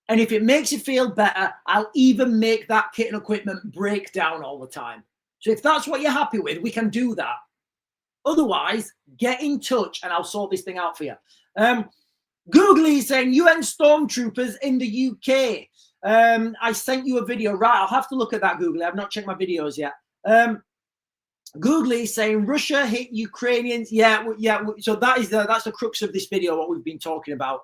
And if it makes you feel better, I'll even make that kit and equipment break down all the time. So if that's what you're happy with, we can do that. Otherwise, get in touch and I'll sort this thing out for you. Googly is saying UN stormtroopers in the UK. I sent you a video. Right, I'll have to look at that, Googly. I've not checked my videos yet. Googly is saying Russia hit Ukrainians. Yeah. So that's the crux of this video, what we've been talking about.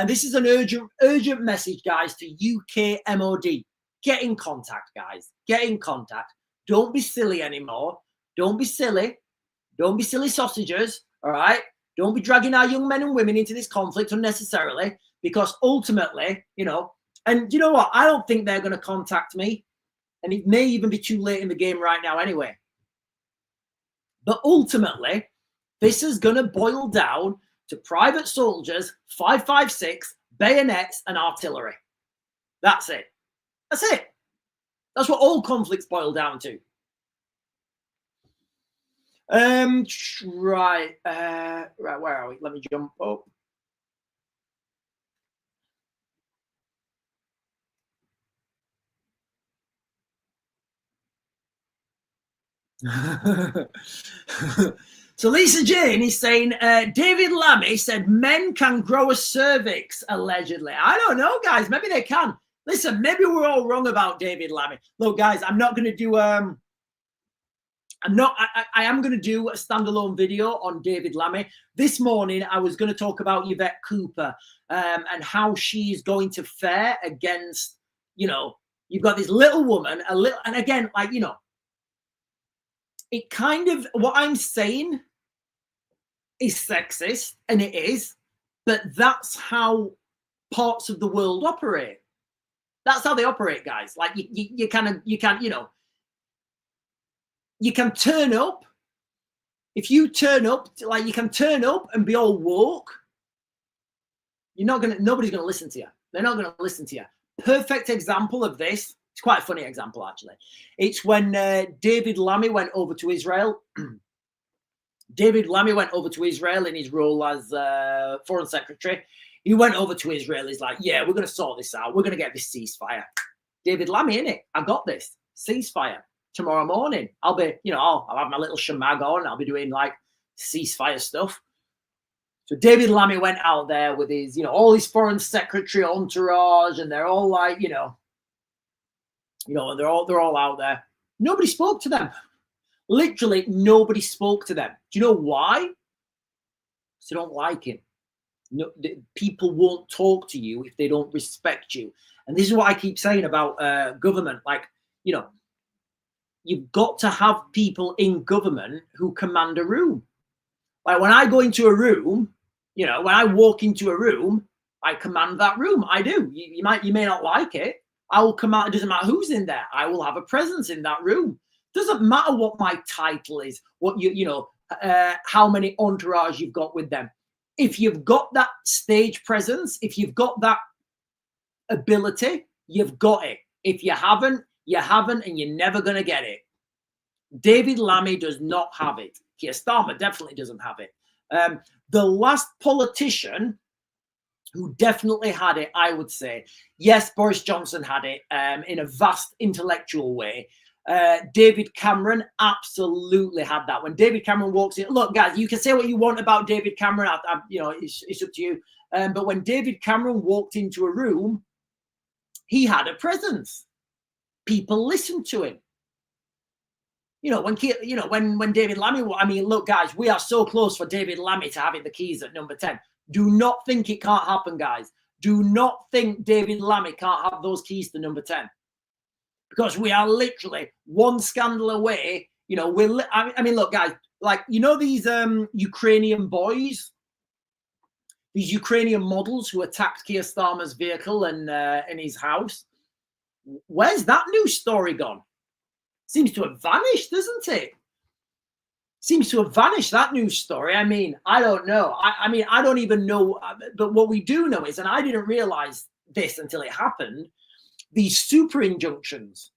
This is an urgent message, guys, to UK MOD. Get in contact, guys. Get in contact. Don't be silly anymore. Don't be silly. Don't be silly sausages, all right? Don't be dragging our young men and women into this conflict unnecessarily, because ultimately, and you know what? I don't think they're going to contact me, and it may even be too late in the game right now anyway. But ultimately, this is going to boil down to private soldiers, 5.56, bayonets, and artillery. That's it. That's it. That's what all conflicts boil down to. Right, where are we? Let me jump up. So Lisa Jane is saying, David Lammy said men can grow a cervix, allegedly. I don't know, guys. Maybe they can. Listen, maybe we're all wrong about David Lammy. Look, guys, I'm not going to do I am going to do a standalone video on David Lammy. This morning, I was going to talk about Yvette Cooper and how she's going to fare against, you know, you've got this little woman, and again, like, you know, it kind of, what I'm saying is sexist, and it is, but that's how parts of the world operate. That's how they operate, guys. Like you can, you know, you can turn up. If you turn up, like you can turn up and be all woke. Nobody's gonna listen to you. They're not gonna listen to you. Perfect example of this. It's quite a funny example, actually. It's when David Lammy went over to Israel. David Lammy went over to Israel in his role as foreign secretary. He went over to Israel. He's like, yeah, we're going to sort this out. We're going to get this ceasefire. David Lammy, innit? I got this ceasefire tomorrow morning. I'll be, you know, I'll have my little shemag on. I'll be doing like ceasefire stuff. So David Lammy went out there with his, you know, all his foreign secretary entourage, and they're all like, you know, they're all out there. Nobody spoke to them. Literally, nobody spoke to them. Do you know why? Because they don't like him. No, people won't talk to you if they don't respect you. And this is what I keep saying about government. Like, you know, you've got to have people in government who command a room. Like when I go into a room, you know, when I walk into a room, I command that room. I do. You may not like it. I will command. It doesn't matter who's in there. I will have a presence in that room. Doesn't matter what my title is, what you know, how many entourage you've got with them. If you've got that stage presence, if you've got that ability, you've got it. If you haven't, you haven't, and you're never going to get it. David Lammy does not have it. Keir Starmer definitely doesn't have it. The last politician who definitely had it, I would say, yes, Boris Johnson had it in a vast intellectual way. David Cameron absolutely had that. When David Cameron walks in, look, guys, you can say what you want about David Cameron. You know, it's up to you. But when David Cameron walked into a room, he had a presence. People listened to him. You know, when David Lammy, I mean, look, guys, we are so close for David Lammy to having the keys at number 10. Do not think it can't happen, guys. Do not think David Lammy can't have those keys to number 10. Because we are literally one scandal away. You know, I mean, look, guys, like, you know, these Ukrainian boys, these Ukrainian models who attacked Keir Starmer's vehicle and in his house. Where's that news story gone? Seems to have vanished, doesn't it? Seems to have vanished, that news story. I mean, I don't know. I mean, I don't even know. But what we do know is, and I didn't realize this until it happened, these super injunctions.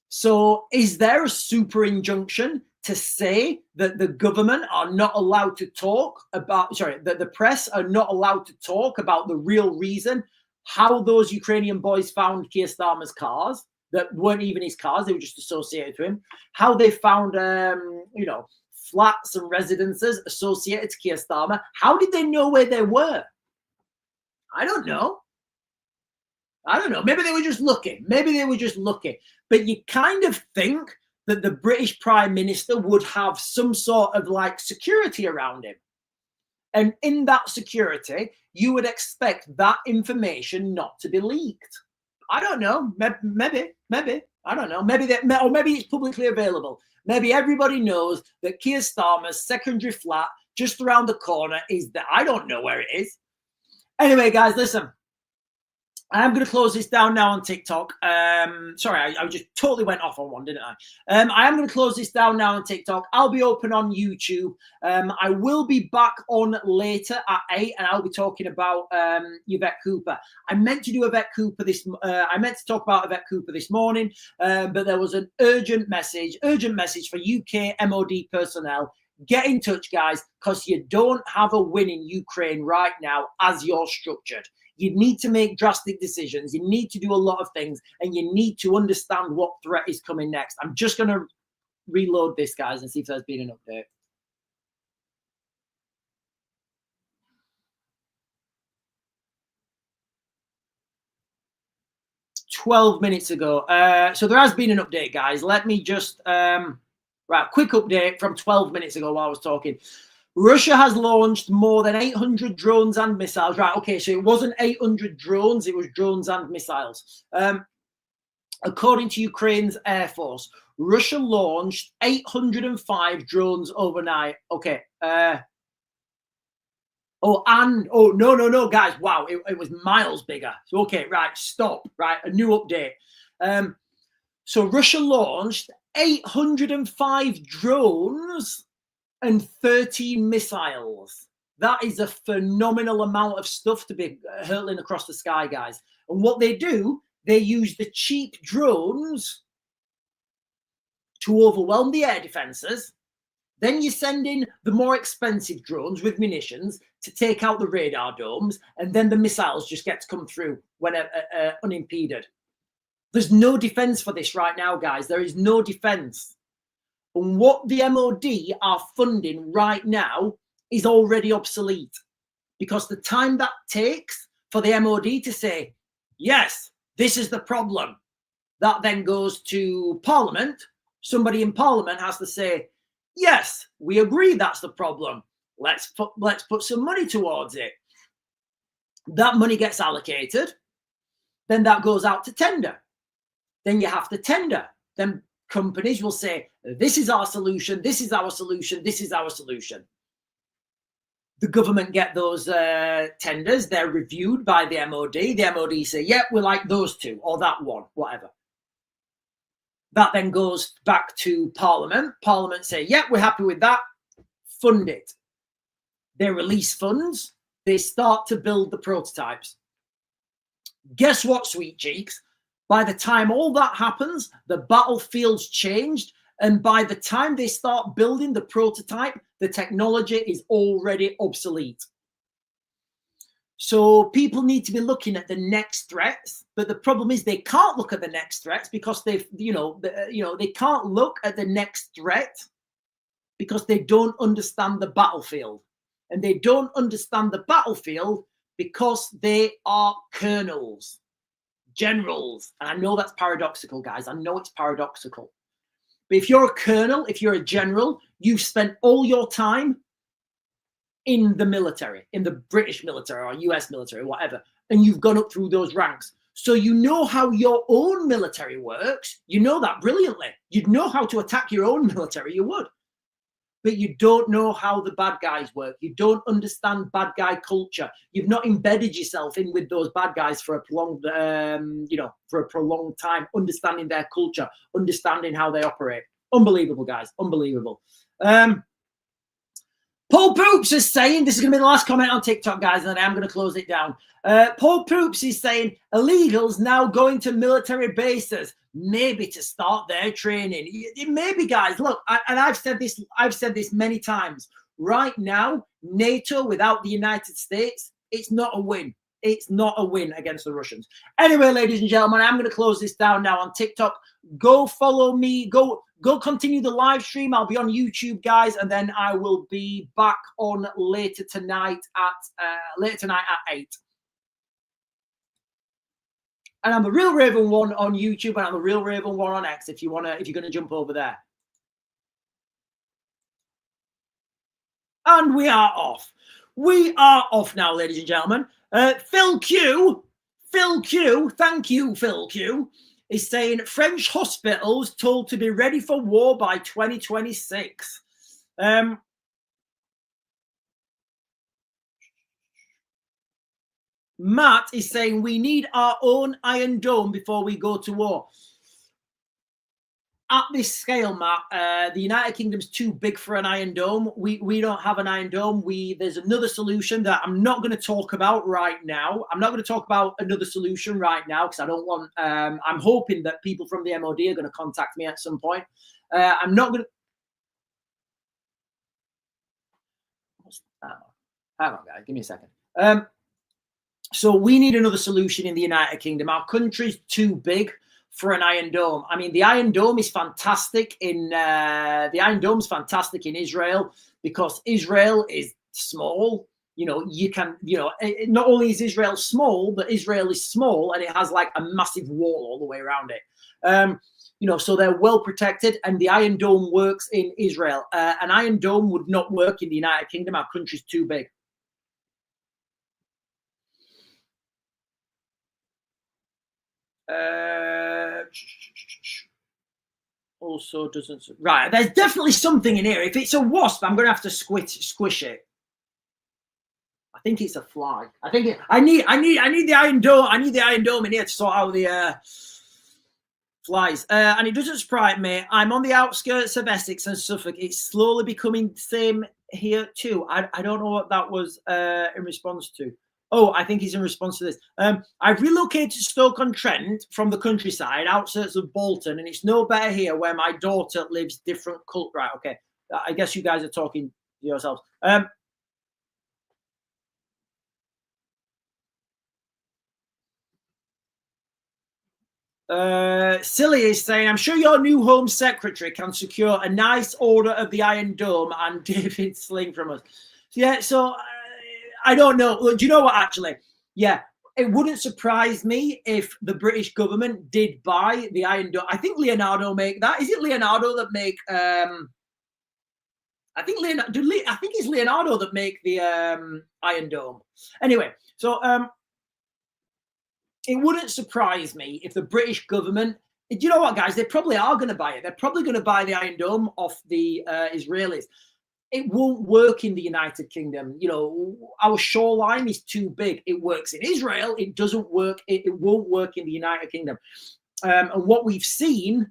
So is there a super injunction to say that the government are not allowed to talk about, that the press are not allowed to talk about the real reason how those Ukrainian boys found Keir Starmer's cars that weren't even his cars, they were just associated to him, how they found, you know, flats and residences associated to Keir Starmer. How did they know where they were? I don't know. I don't know. Maybe they were just looking. But you kind of think that the British Prime Minister would have some sort of like security around him. And in that security, you would expect that information not to be leaked. I don't know. Maybe. I don't know. Maybe it's publicly available. Maybe everybody knows that Keir Starmer's secondary flat just around the corner is there. I don't know where it is. Anyway, guys, listen. I am going to close this down now on TikTok. Sorry, I just totally went off on one, didn't I? I am going to close this down now on TikTok. I'll be open on YouTube. I will be back on later at 8, and I'll be talking about Yvette Cooper. I meant to do Yvette Cooper I meant to talk about Yvette Cooper this morning, but there was an urgent message for UK MOD personnel. Get in touch, guys, because you don't have a win in Ukraine right now as you're structured. You need to make drastic decisions. You need to do a lot of things, and you need to understand what threat is coming next. I'm just going to reload this, guys, and see if there's been an update. 12 minutes ago. So there has been an update, guys. Let me just, right, quick update from 12 minutes ago while I was talking. Russia has launched more than 800 drones and missiles. Right, okay, so it wasn't 800 drones, it was drones and missiles. According to Ukraine's Air Force, Russia launched 805 drones overnight. Okay. No, guys. Wow, it was miles bigger. So, okay, right, stop. Right, a new update. So Russia launched 805 drones and 13 missiles. That is a phenomenal amount of stuff to be hurtling across the sky, guys. And what they do, they use the cheap drones to overwhelm the air defenses. Then you send in the more expensive drones with munitions to take out the radar domes, and then the missiles just get to come through when unimpeded. There's no defense for this right now, guys. There is no defense. And what the MOD are funding right now is already obsolete, because the time that takes for the MOD to say, yes, this is the problem, that then goes to Parliament. Somebody in Parliament has to say, yes, we agree that's the problem. Let's put some money towards it. That money gets allocated. Then that goes out to tender. Then you have to tender. Then companies will say, this is our solution, this is our solution, this is our solution. The government get those tenders. They're reviewed by the MOD. The MOD say, yeah, we like those two or that one, whatever. That then goes back to Parliament. Parliament say, yeah, we're happy with that. Fund it. They release funds. They start to build the prototypes. Guess what, sweet cheeks? By the time all that happens, the battlefield's changed. And by the time they start building the prototype, the technology is already obsolete. So people need to be looking at the next threats, but the problem is they can't look at the next threats because they can't look at the next threat because they don't understand the battlefield, and they don't understand the battlefield because they are colonels, generals, and I know that's paradoxical, guys. I know it's paradoxical, but if you're a colonel, if you're a general, you've spent all your time in the military, in the British military or US military, whatever, and you've gone up through those ranks. So you know how your own military works. You know that brilliantly. You'd know how to attack your own military, you would. But you don't know how the bad guys work. You don't understand bad guy culture. You've not embedded yourself in with those bad guys for a prolonged, for a prolonged time, understanding their culture, understanding how they operate. Unbelievable, guys. Unbelievable. Paul Poops is saying, this is going to be the last comment on TikTok, guys, and then I'm going to close it down. Paul Poops is saying, illegals now going to military bases, maybe to start their training. Maybe, guys, look, and I've said this many times. Right now, NATO without the United States, it's not a win. It's not a win against the Russians. Anyway, ladies and gentlemen, I'm going to close this down now on TikTok. Go follow me. Go continue the live stream. I'll be on YouTube, guys, and then I will be back on later tonight at 8. And I'm the Real Raven 1 on YouTube, and I'm the Real Raven 1 on X if you're going to jump over there. And we are off. We are off now, ladies and gentlemen. Phil Q, thank you, Phil Q, is saying French hospitals told to be ready for war by 2026. Matt is saying we need our own Iron Dome before we go to war. At this scale, Matt, the United Kingdom's too big for an Iron Dome. We don't have an Iron Dome. There's another solution that I'm not going to talk about right now. I'm not going to talk about another solution right now because I don't want. I'm hoping that people from the MOD are going to contact me at some point. I'm not going to. Hang on, guys. Give me a second. So we need another solution in the United Kingdom. Our country's too big for an Iron Dome. I mean, the Iron Dome is fantastic fantastic in Israel because Israel is small. You know, not only is Israel small, but Israel is small and it has like a massive wall all the way around it. You know, so they're well protected, and the Iron Dome works in Israel. An Iron Dome would not work in the United Kingdom. Our country's too big. Also doesn't, right, there's definitely something in here. If it's a wasp, I'm gonna have to squish it. I think it's a fly. I need the Iron Dome. I need the Iron Dome in here to sort out the flies. And it doesn't surprise me. I'm on the outskirts of Essex and Suffolk. It's slowly becoming the same here too. I don't know what that was in response to. Oh, I think he's in response to this. I've relocated to Stoke-on-Trent from the countryside, outskirts of Bolton, and it's no better here where my daughter lives. Different cult. Right, okay. I guess you guys are talking to yourselves. Silly is saying, I'm sure your new Home Secretary can secure a nice order of the Iron Dome and David Sling from us. Yeah, so I don't know. Well, do you know what, actually? Yeah, it wouldn't surprise me if the British government did buy the Iron Dome. I think Leonardo make that. Is it Leonardo that make... I think it's Leonardo that make the Iron Dome. Anyway, so... it wouldn't surprise me if the British government, do you know what, guys? They probably are going to buy it. They're probably going to buy the Iron Dome off the Israelis. It won't work in the United Kingdom. You know, our shoreline is too big. It works in Israel. It doesn't work. It won't work in the United Kingdom. And what we've seen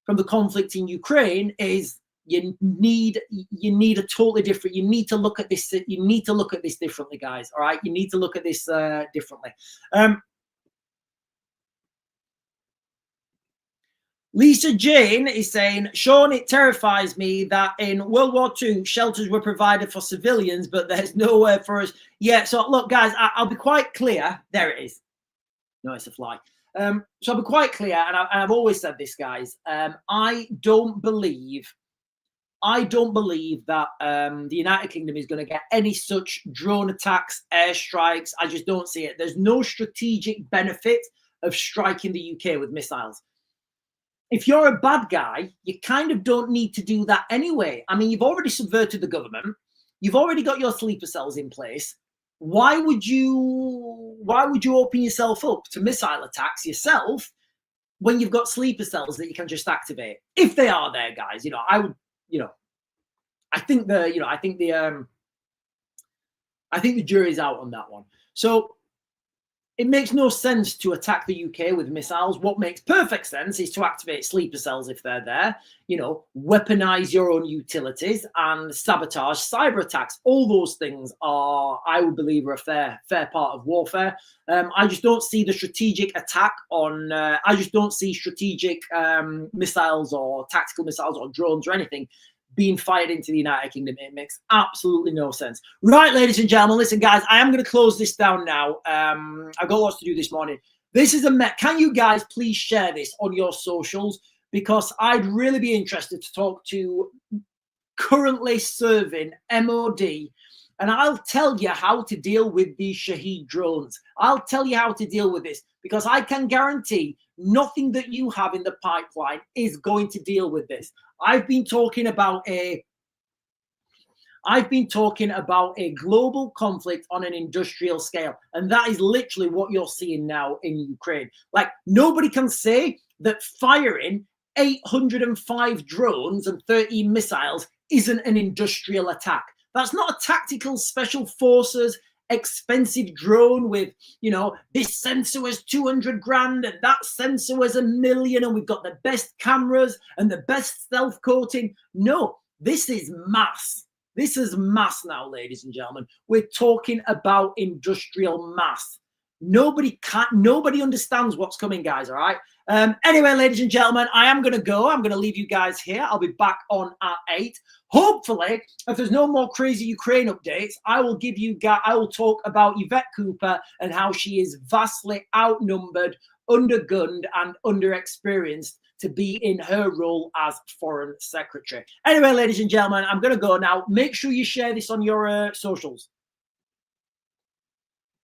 from the conflict in Ukraine is you need a totally different. You need to look at this. You need to look at this differently, guys. All right. You need to look at this differently. Lisa Jane is saying, Sean, it terrifies me that in World War II, shelters were provided for civilians, but there's nowhere for us. Yeah, so look, guys, I'll be quite clear. There it is. No, it's a fly. So I'll be quite clear, and I've always said this, guys. I don't believe that the United Kingdom is going to get any such drone attacks, airstrikes. I just don't see it. There's no strategic benefit of striking the UK with missiles. If you're a bad guy, you kind of don't need to do that anyway. I mean, you've already subverted the government. You've already got your sleeper cells in place. Why would you open yourself up to missile attacks yourself when you've got sleeper cells that you can just activate? If they are there, guys, I think the jury's out on that one. So it makes no sense to attack the UK with missiles. What makes perfect sense is to activate sleeper cells if they're there, weaponize your own utilities and sabotage cyber attacks. All those things are, I would believe, are a fair part of warfare. I just don't see the strategic attack on, I just don't see strategic missiles or tactical missiles or drones or anything being fired into the United Kingdom. It makes absolutely no sense. Right, ladies and gentlemen, listen, guys, I am going to close this down now. I've got lots to do this morning. This is can you guys please share this on your socials? Because I'd really be interested to talk to currently serving MOD, and I'll tell you how to deal with these Shahed drones. I'll tell you how to deal with this, because I can guarantee nothing that you have in the pipeline is going to deal with this. I've been talking about a global conflict on an industrial scale, and that is literally what you're seeing now in Ukraine. Like, nobody can say that firing 805 drones and 13 missiles isn't an industrial attack. That's not a tactical special forces expensive drone with, this sensor was 200 grand and that sensor was $1 million and we've got the best cameras and the best stealth coating. No, this is mass. This is mass now, ladies and gentlemen. We're talking about industrial mass. Nobody understands what's coming, guys. All right. Anyway, ladies and gentlemen, I am going to go. I'm going to leave you guys here. I'll be back on at 8. Hopefully, if there's no more crazy Ukraine updates, I will talk about Yvette Cooper and how she is vastly outnumbered undergunned and underexperienced to be in her role as Foreign Secretary. Anyway, ladies and gentlemen, I'm going to go now. Make sure you share this on your socials.